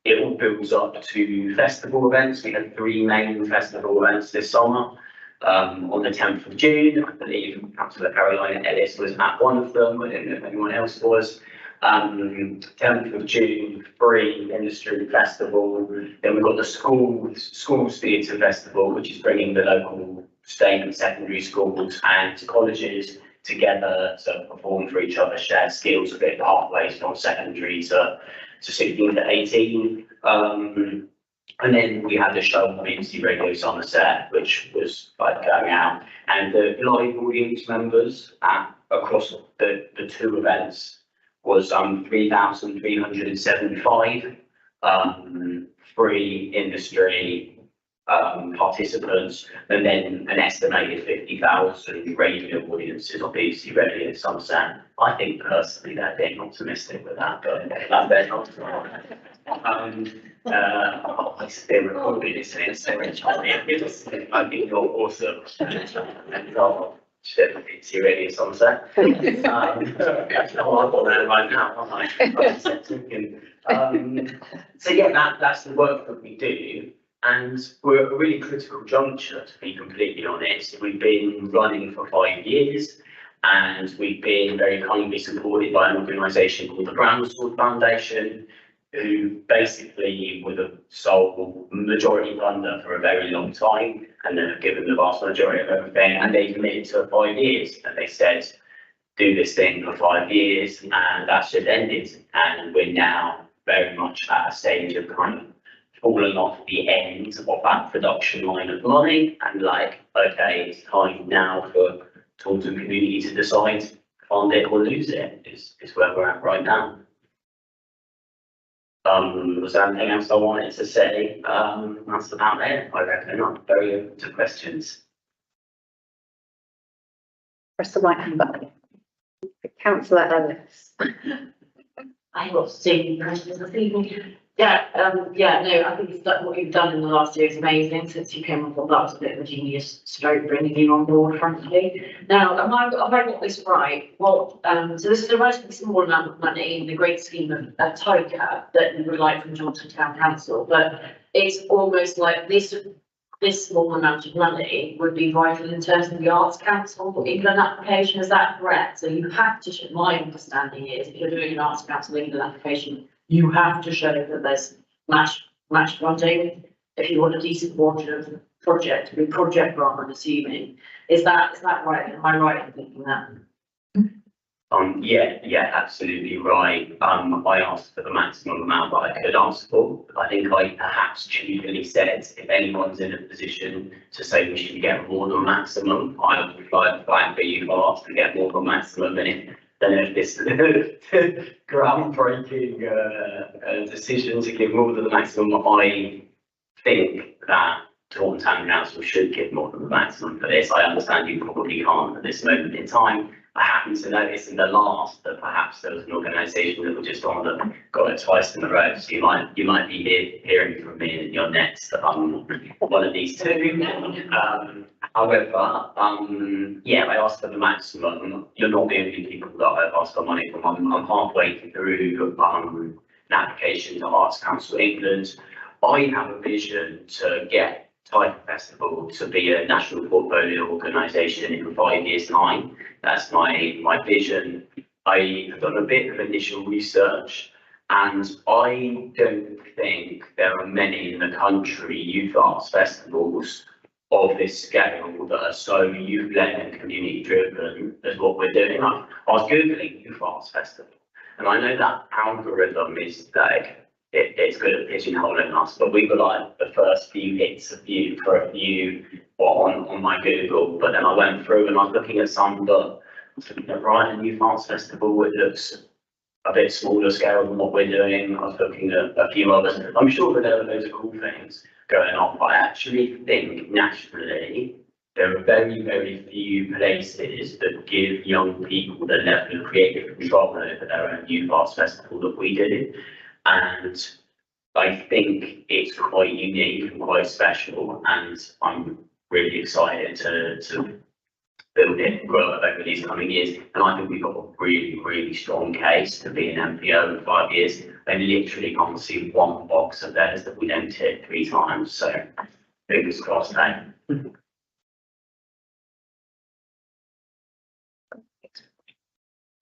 It all builds up to festival events. We had 3 main festival events this summer. On the 10th of June, I believe Councillor Caroline Ellis was at one of them. I don't know if anyone else was. 10th of June, free industry festival. Then we've got the schools theatre festival, which is bringing the local state and secondary schools and colleges together to perform for each other, share skills, a bit pathways from secondary to 16 to 18. And then we had a show on BBC Radio Somerset, which was like going out, and the live audience members across the 2 events was 3,375 free industry participants, and then an estimated 50,000 radio audiences on BBC Radio Somerset. I think personally they're being optimistic with that, but that's not. It's been recorded, isn't it? So I think you're awesome. And BBC Radio Somerset. I'm on there right now, aren't I? So yeah, that's the work that we do. And we're at a really critical juncture, to be completely honest. We've been running for 5 years, and we've been very kindly supported by an organisation called the Groundsword Foundation, who basically were the sole majority funder for a very long time, and then have given the vast majority of everything, and they committed to 5 years, and they said, do this thing for 5 years, and that's just ended. And we're now very much at a stage of kind of falling off the end of that production line of money, and like, okay, it's time now for Taunton community to decide, fund it or lose it, is where we're at right now. Was there anything else I wanted to say? That's about it, I reckon. I'm very open to questions. Press the right hand button. Councillor Ellis. I got to see questions this evening. Yeah, no, I think it's what you've done in the last year is amazing since you came on board. That was a bit of a genius stroke bringing you on board, frankly. Now, have I got this right? Well, so this is a relatively small amount of money in the great scheme of TICA that you would like from Taunton Town Council, but it's almost like this small amount of money would be vital in terms of the Arts Council England application. Is that correct? So you have to, my understanding is, if you're doing an Arts Council England application, you have to show that there's match funding if you want a decent water project, a project grant, I'm assuming. Is that right? Am I right in thinking that? Yeah, absolutely right. I asked for the maximum amount that I could ask for. I think I perhaps genuinely said, if anyone's in a position to say we should get more than maximum, I would fly the flag for you fast to get more than maximum. Then if this groundbreaking decision to give more than the maximum, I think that Taunton Town Council should give more than the maximum for this. I understand you probably can't at this moment in time. I happen to notice in the last that perhaps there was an organisation that was just on that got it twice in a row. So you might be hearing from me in your next one of these two. However, yeah, I asked for the maximum. You're not the only people that I've asked for money from. I'm halfway through an application to Arts Council England. I have a vision to get TICA Festival to be a national portfolio organisation in 5 years' time. That's my vision. I have done a bit of initial research, And I don't think there are many in the country youth arts festivals of this scale that are so youth-led and community-driven as what we're doing. I was Googling youth arts festival, and I know that algorithm is like, it's good at pigeonholing us, but we were like the first few hits of you for a few on my Google, but then I went through and I was looking at some that I was looking at Brighton Youth Arts Festival, it looks a bit smaller scale than what we're doing. I was looking at a few others. I'm sure that there are loads of cool things going on, but I actually think nationally there are very, very few places that give young people the level of creative control over their own youth arts festival that we do. And I think it's quite unique and quite special, and I'm really excited to build it and grow it over these coming years. And I think we've got a really, really strong case to be an MPO in 5 years. I literally can't see one box of theirs that we don't tick 3 times. So fingers crossed, eh?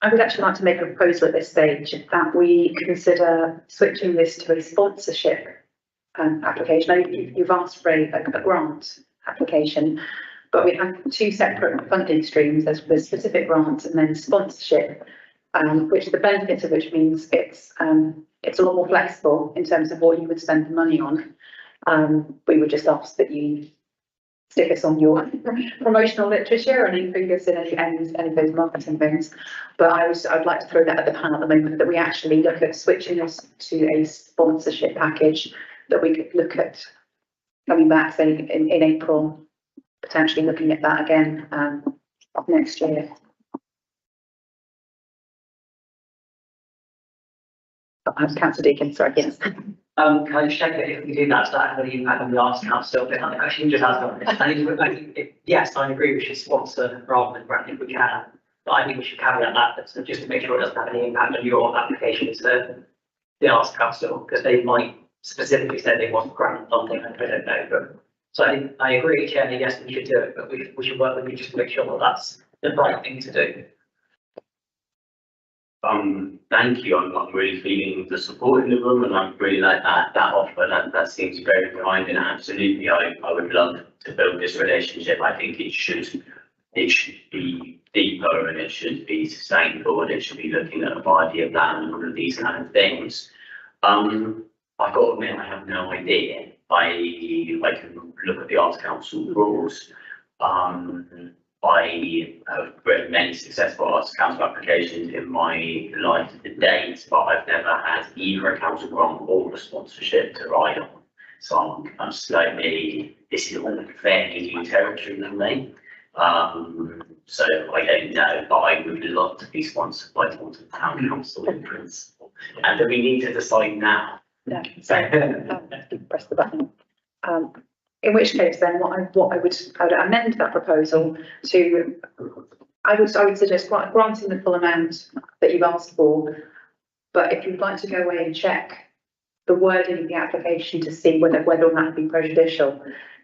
I would actually like to make a proposal at this stage that we consider switching this to a sponsorship application. I know you've asked for a grant application, but we have 2 separate funding streams. There's the specific grant and then sponsorship, which the benefit of which means it's a lot more flexible in terms of what you would spend the money on. We would just ask that you stick us on your promotional literature and include us in any of those marketing things. But I'd like to throw that at the panel at the moment, that we actually look at switching us to a sponsorship package, that we could look at coming back, say, in April, potentially looking at that again next year. Councillor Deacon, sorry, yes. Can I just check that if we do that, does that have any impact on the Arts Council? But I actually just asked on this. I think, yes, I agree we should sponsor rather than grant if we can. But I think we should caveat that, so just to make sure it doesn't have any impact on your application to the Arts Council, because they might specifically say they want grant funding, I don't know. But so I agree, Chairman, yes, we should do it, but we should work with you just to make sure that that's the right thing to do. Thank you. I'm really feeling the support in the room, and I really like that offer. That seems very kind, and absolutely, I would love to build this relationship. I think it should be deeper, and it should be sustainable, and it should be looking at a 5-year plan and all of these kind of things. I've got to admit, I have no idea. I can look at the Arts Council rules. I have written many successful Arts Council applications in my life to date, but I've never had either a council grant or a sponsorship to ride on. So I'm slightly, this is all fairly new territory for me. So I don't know, but I would love to be sponsored by Taunton Town Council in principle. And do we need to decide now? Yeah, so press the button. In which case, then what I would amend that proposal to, I would suggest granting the full amount that you've asked for. But if you'd like to go away and check the wording of the application to see whether or not that would be prejudicial,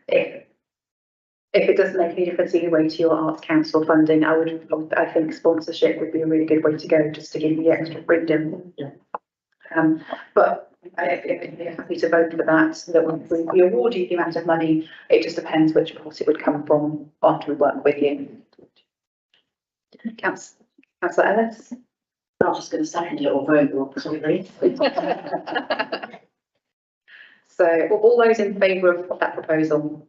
if it doesn't make any difference either way to your Arts Council funding, I think sponsorship would be a really good way to go, just to give you the extra freedom. Yeah. But if you're happy to vote for that we award you the amount of money, it just depends which pot it would come from after we work with you. Councillor Ellis? I'm just going to second it or vote, absolutely. So all those in favour of that proposal?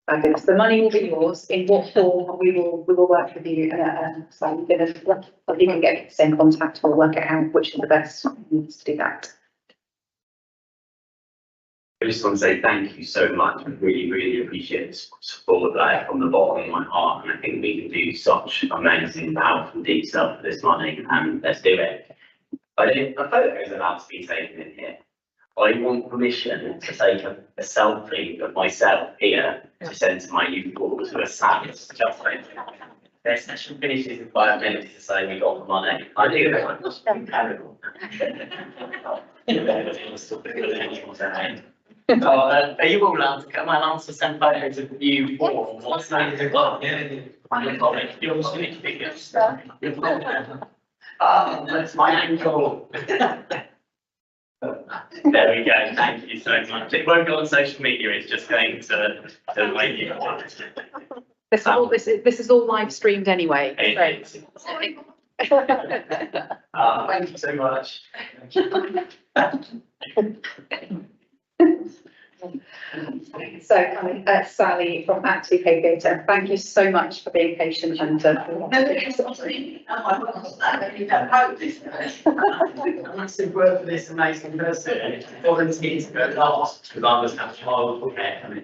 Fabulous. The money will be yours. In what form we will work with you. So you can get the same contact. We'll work it out which is the best means to do that. I just want to say thank you so much. I really, really appreciate the support from the bottom of my heart, and I think we can do such amazing, powerful, deep stuff for this money, and let's do it. A photo is about to be taken in here. I want permission to take a selfie of myself here to send to my youth board to a sadness. Just like their session finishes in 5 minutes to say we got the money. I do that. It must be terrible. Are you all allowed to come along to send photos of you? What's the name of the club? You're sneaky figures. That's my ankle. There we go. Thank you so much. It won't go on social media. It's just going to my new. This is all live streamed anyway. It is. Thank you so much. So, Sally from Active Behaviour, thank you so much for being patient and. Massive work for this amazing person, volunteers to go last, because I was have child care, and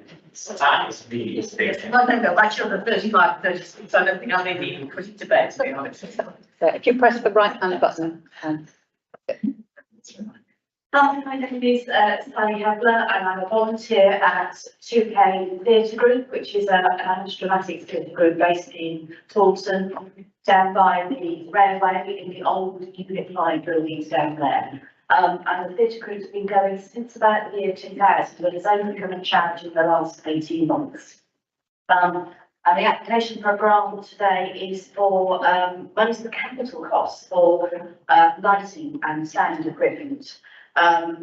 that is really big. I don't know, my children are 35, 36, so I don't think I need to even put it to bed, to be honest. So if you press the right hand button. Hi, my name is Sally Hebler and I'm a volunteer at 2K Theatre Group, which is an amateur dramatics theatre group based in Taunton, down by the railway in the old Unit 5 buildings down there. And the theatre group's been going since about the year 2000, but it's only become a charity in the last 18 months. And the application for a grant today is for money for capital costs for lighting and sound equipment.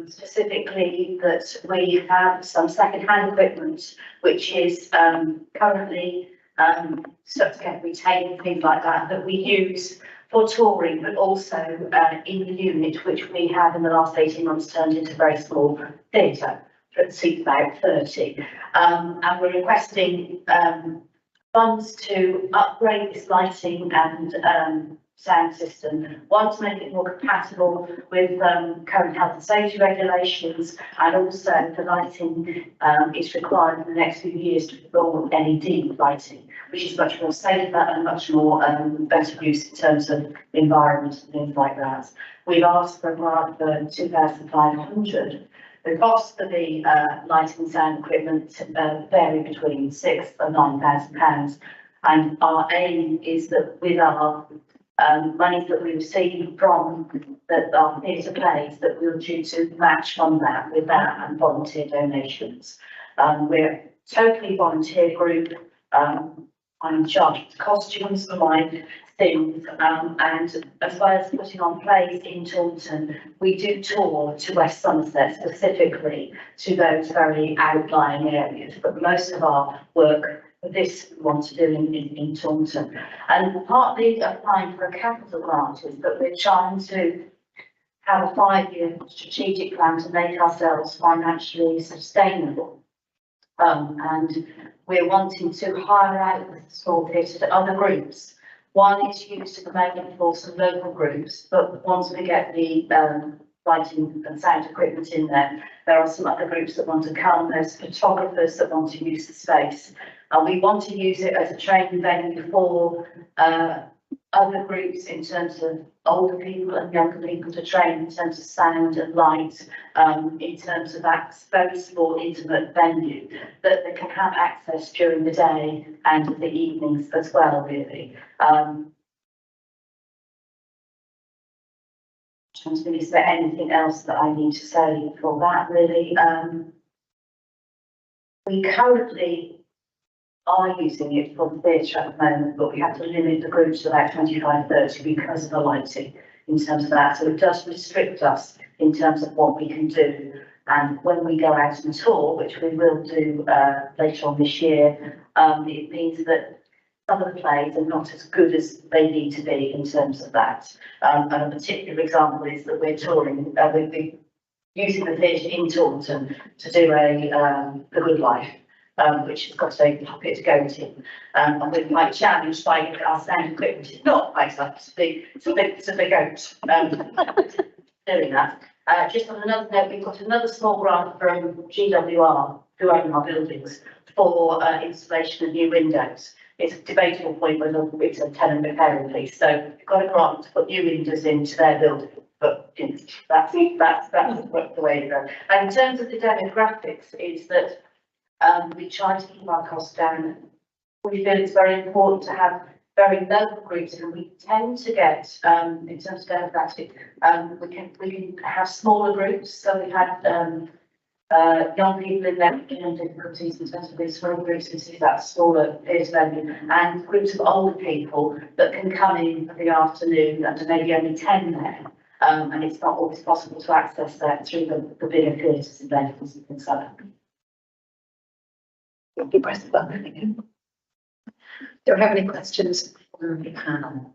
Specifically that we have some second-hand equipment which is currently stuck together, retained, things like that, that we use for touring, but also in the unit which we have in the last 18 months turned into a very small theatre that seats about 30. And we're requesting funds to upgrade this lighting and sound system. One, to make it more compatible with current health and safety regulations, and also the lighting is required in the next few years to install LED lighting, which is much more safer and much more better use in terms of the environment and things like that. We've asked for a grant for 2,500. The cost of the lighting and sound equipment vary between £6,000 and £9,000, and our aim is that with our monies that we receive from our theatre plays, that we'll due to match on that with that and volunteer donations. We're a totally volunteer group. I'm in charge of the costumes for my things, and as well as putting on plays in Taunton, we do tour to West Somerset, specifically to those very outlying areas, but most of our work this we want to do in Taunton. And partly applying for a capital grant is that we're trying to have a 5-year strategic plan to make ourselves financially sustainable. And we're wanting to hire out the small theatre to other groups. One is used at the moment for some local groups, but once we get the lighting and sound equipment in there, there are some other groups that want to come. There's photographers that want to use the space. And we want to use it as a training venue for other groups in terms of older people and younger people to train in terms of sound and light, in terms of that very small intimate venue that they can have access during the day and the evenings as well, really. Is there anything else that I need to say for that, really? We currently are using it for the theatre at the moment, but we have to limit the groups to about 25, 30 because of the lighting in terms of that. So it does restrict us in terms of what we can do. And when we go out and tour, which we will do later on this year, it means that some of the plays are not as good as they need to be in terms of that. And a particular example is that we're touring, we're using the theatre in Taunton to do The Good Life. Which has got a puppet goat in, and we're quite challenged by our sound equipment. It's not quite up to the goat doing that. Just on another note, we've got another small grant from GWR, who own our buildings, for installation of new windows. It's a debatable point whether it's a tenant repairing piece. So we've got a grant to put new windows into their building, but that's the way to go. And in terms of the demographics, is that we try to keep our costs down. We feel it's very important to have very local groups, and we tend to get, in terms of demographic, we can have smaller groups. So we've had young people in there with difficulties in terms of these small groups, and see that smaller theatre venue, and groups of older people that can come in for the afternoon, and maybe only 10 there. And it's not always possible to access that through the bigger theatres and venues and things like that. You press the button again. Do I have any questions from the panel?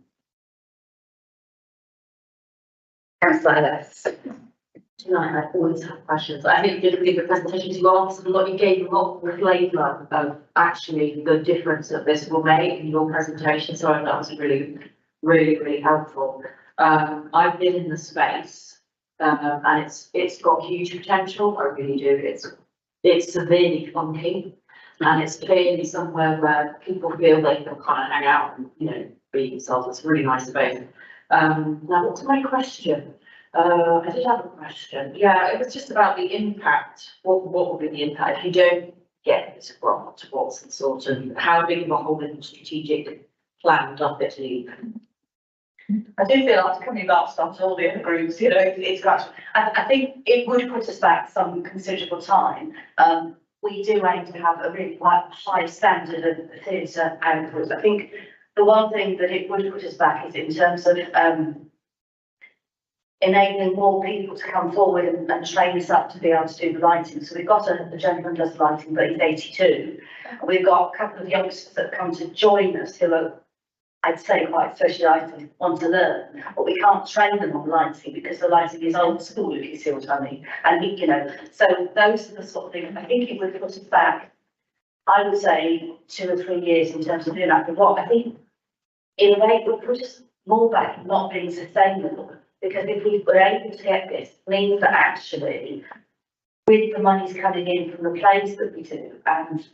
Councillor Ellis. Tonight, I always have questions. I think you did a really good presentation. You answered a lot. You gave a lot of flavour of actually the difference that this will make in your presentation. So that was really helpful. I've been in the space, and it's got huge potential. I really do. It's severely funky, and it's clearly somewhere where people feel they can kind of hang out and, you know, be themselves. It's a really nice space. Now, what's my question? I did have a question. Yeah, it was just about the impact. What will be the impact if you don't get this grant? What's the sort of, how big of a whole strategic plan does it leave? I do feel like coming back to all the other groups, you know, it's got, I think it would put us back some considerable time. We do aim to have a really high standard of theatre output. I think the one thing that it would put us back is in terms of enabling more people to come forward and train us up to be able to do the lighting. So we've got a gentleman who does lighting, but he's 82. We've got a couple of youngsters that come to join us who are, I'd say, quite socialised, want to learn, but we can't train them on lighting because the lighting is old school, if you see what I mean. And, you know, so those are the sort of things, I think it would put us back, I would say, 2 or 3 years in terms of doing that. But what I think, in a way, it would put us more back in not being sustainable. Because if we were able to get this, it means that actually, with the monies coming in from the plays that we do, and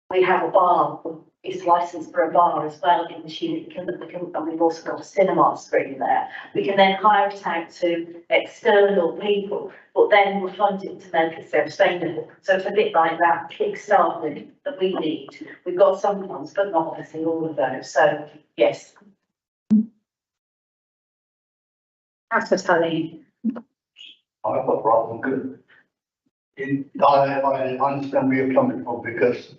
we have a bar, it's licensed for a bar as well in the unit, and we've also got a cinema screen there. We can then hire it out to external people, but then we're funding to make it sustainable. So it's a bit like that kickstarting that we need. We've got some funds, but not obviously all of those. So yes. Councillor Tully. I thought rather good. I understand where you're coming from because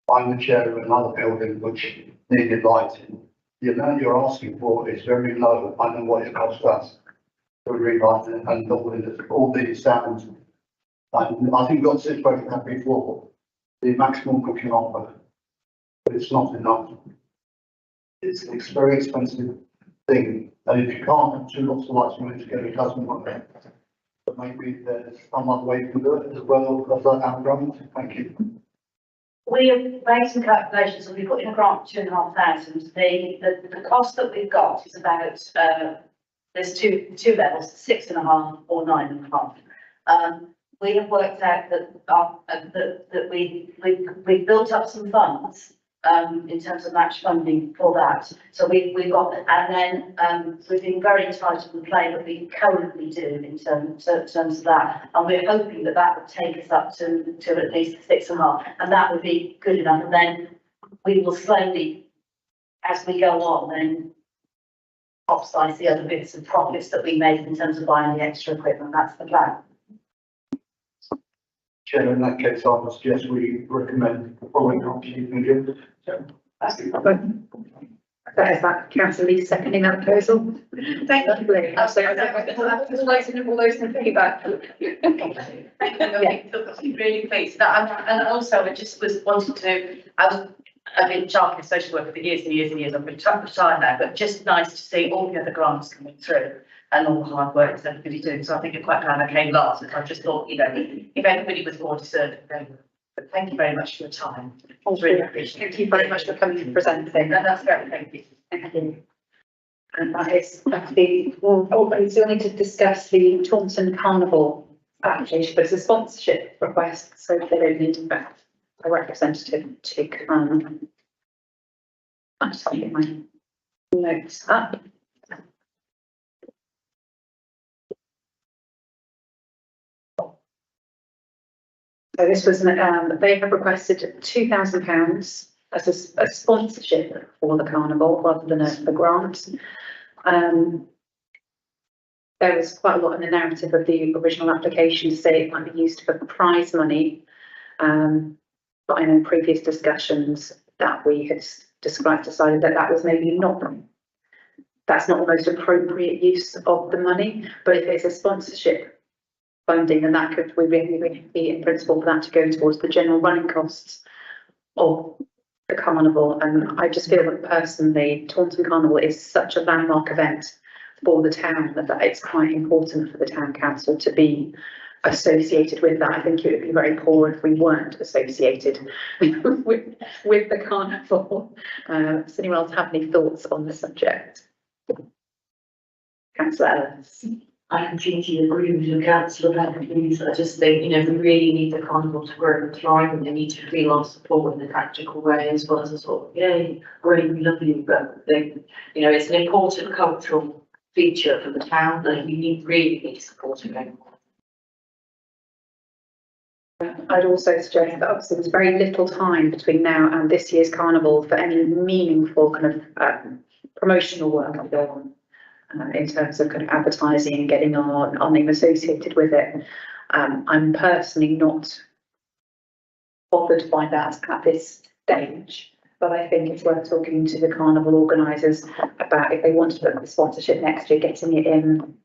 I'm the chair of another building which needed lighting. The amount you're asking for is very low. I know what it costs us to relight it and all these sounds. I think we've got a situation that before. The maximum we can offer, but it's not enough. It's a very expensive thing. And if you can't have 2 lots of lights, you need to get a customer on there. But maybe there's some other way to do it as well, because that outruns. Thank you. We have made some calculations and we put in a grant for 2,500. The cost that we've got is about, there's two levels, 6.5 or 9.5. We have worked out that we've built up some funds in terms of match funding for that. So we've got, and then we've been very tight on the play that we currently do in terms of that. And we're hoping that that would take us up to at least 6.5, and that would be good enough. And then we will slowly, as we go on, then upsize the other bits of profits that we make in terms of buying the extra equipment. That's the plan. Chair, in that case, I would suggest we recommend the following option you can give. So, that's the That is that councillor Lee seconding that proposal. Thank you, Lee. All those in favour. Really pleased. And also I just wanted to, I've been childcare social worker for years and years and years. I've been retired now, but just nice to see all the other grants coming through and all the hard work that everybody doing. So I think I'm quite glad I came last, because I just thought, you know, if everybody was more deserving, then. But thank you very much for your time. Really appreciate it. Thank you very much for coming and presenting. That's great, thank you. Thank you. And that is the, we still need to discuss the Taunton Carnival application, but it's a sponsorship request, so they don't need a representative to come. I'm just getting my notes up. So this was, they have requested £2,000 as a sponsorship for the carnival rather than a grant. There was quite a lot in the narrative of the original application to say it might be used for prize money. But I know in previous discussions that we had decided that that was maybe not that's not the most appropriate use of the money, but if it's a sponsorship funding, then that could, we really be in principle for that to go towards the general running costs of the carnival. And I just feel that personally, Taunton Carnival is such a landmark event for the town that it's quite important for the town council to be associated with that. I think it would be very poor if we weren't associated with the carnival. Does anyone else have any thoughts on the subject? Councillor Ellis. I completely agree with your councillor about the please. I just think, you know, we really need the carnival to grow and thrive, and they need to feel our support in a practical way as well as a sort of, yay, great, we love you, but they, you know, it's an important cultural feature for the town and we really need to support it going forward. I'd also suggest that obviously there's very little time between now and this year's carnival for any meaningful kind of promotional work to go on in terms of kind of advertising and getting our name associated with it. I'm personally not bothered by that at this stage, but I think it's worth talking to the carnival organisers about if they want to look at the sponsorship next year, getting it in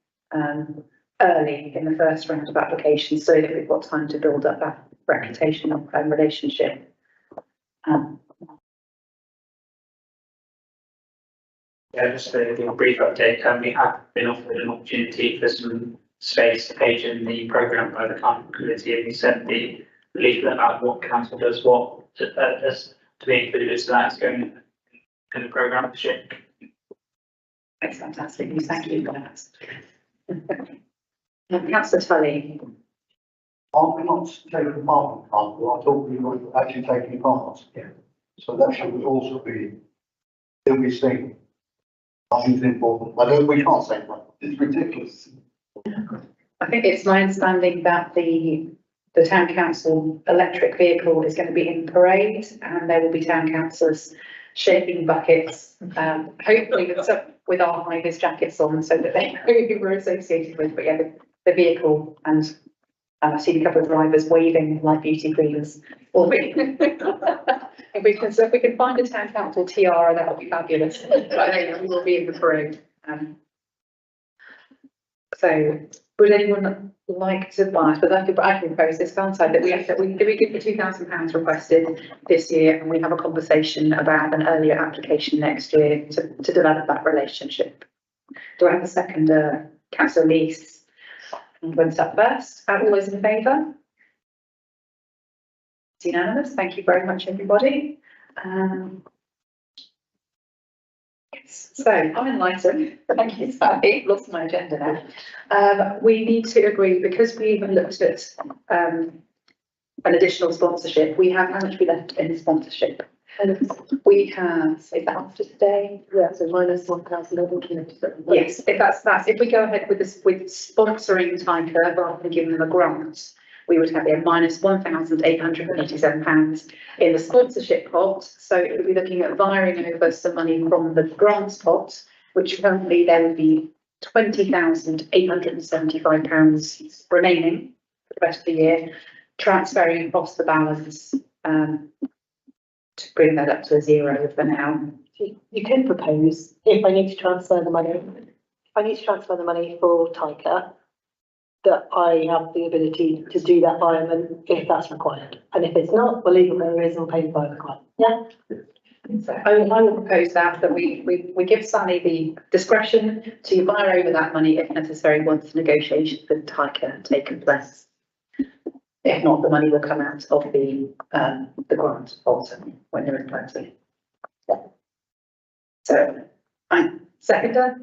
early in the first round of applications so that we've got time to build up that reputation and relationship. Yeah, just a brief update. We have been offered an opportunity for some space page in the programme by the Carnival Committee, and we sent the leaflet about what council does what as to be included, so that's going in the programme this year. That's fantastic. Thank you for that. Councillor Tully. Are we not taking part in carnival? I thought we were actually taking part. Yeah. So that should also be, still be seen. I think it's important. We can't say that. It's ridiculous. I think it's my understanding that the town council electric vehicle is going to be in parade, and there will be town councillors shaping buckets, hopefully with our high-vis jackets on, so that they know who we're associated with. But yeah, the vehicle, and I've seen a couple of drivers waving like beauty queens. If we can find a town council tiara, that would be fabulous. But I think we will be in the parade. So would anyone like to buy? But I can propose this, can't I? That we give the £2,000 requested this year, and we have a conversation about an earlier application next year to develop that relationship. Do I have a second? Councillor Lees. I'm going to start first. All those in favour? It's unanimous. Thank you very much, everybody. Yes. So I'm enlightened. Thank you, Sally. Lost my agenda now. We need to agree, because we even looked at an additional sponsorship. We have, how much we left in sponsorship? We have, is that after today? Yeah, so minus 1,000. Yes, if we go ahead with this, with sponsoring Tyker rather than giving them a grant, we would have a minus £1,887 in the sponsorship pot. So it would be looking at wiring over some money from the grants pot, which currently there would be £20,875 remaining for the rest of the year, transferring across the balance to bring that up to zero for now. You can propose, if I need to transfer the money, for Tyker, that I have the ability to do that via them if that's required. And if it's not, we'll leave it where it is and pay the via the client. Yeah. So I will propose that we give Sally the discretion to wire over that money if necessary once negotiations with Tyker have taken place. If not, the money will come out of the grant also when there is plenty. Yeah. So I'm seconder.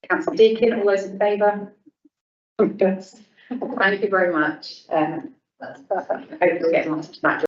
Councillor Deakin, all those in favour? Yes. Thank you very much. That's perfect. I hope you'll get lots of that.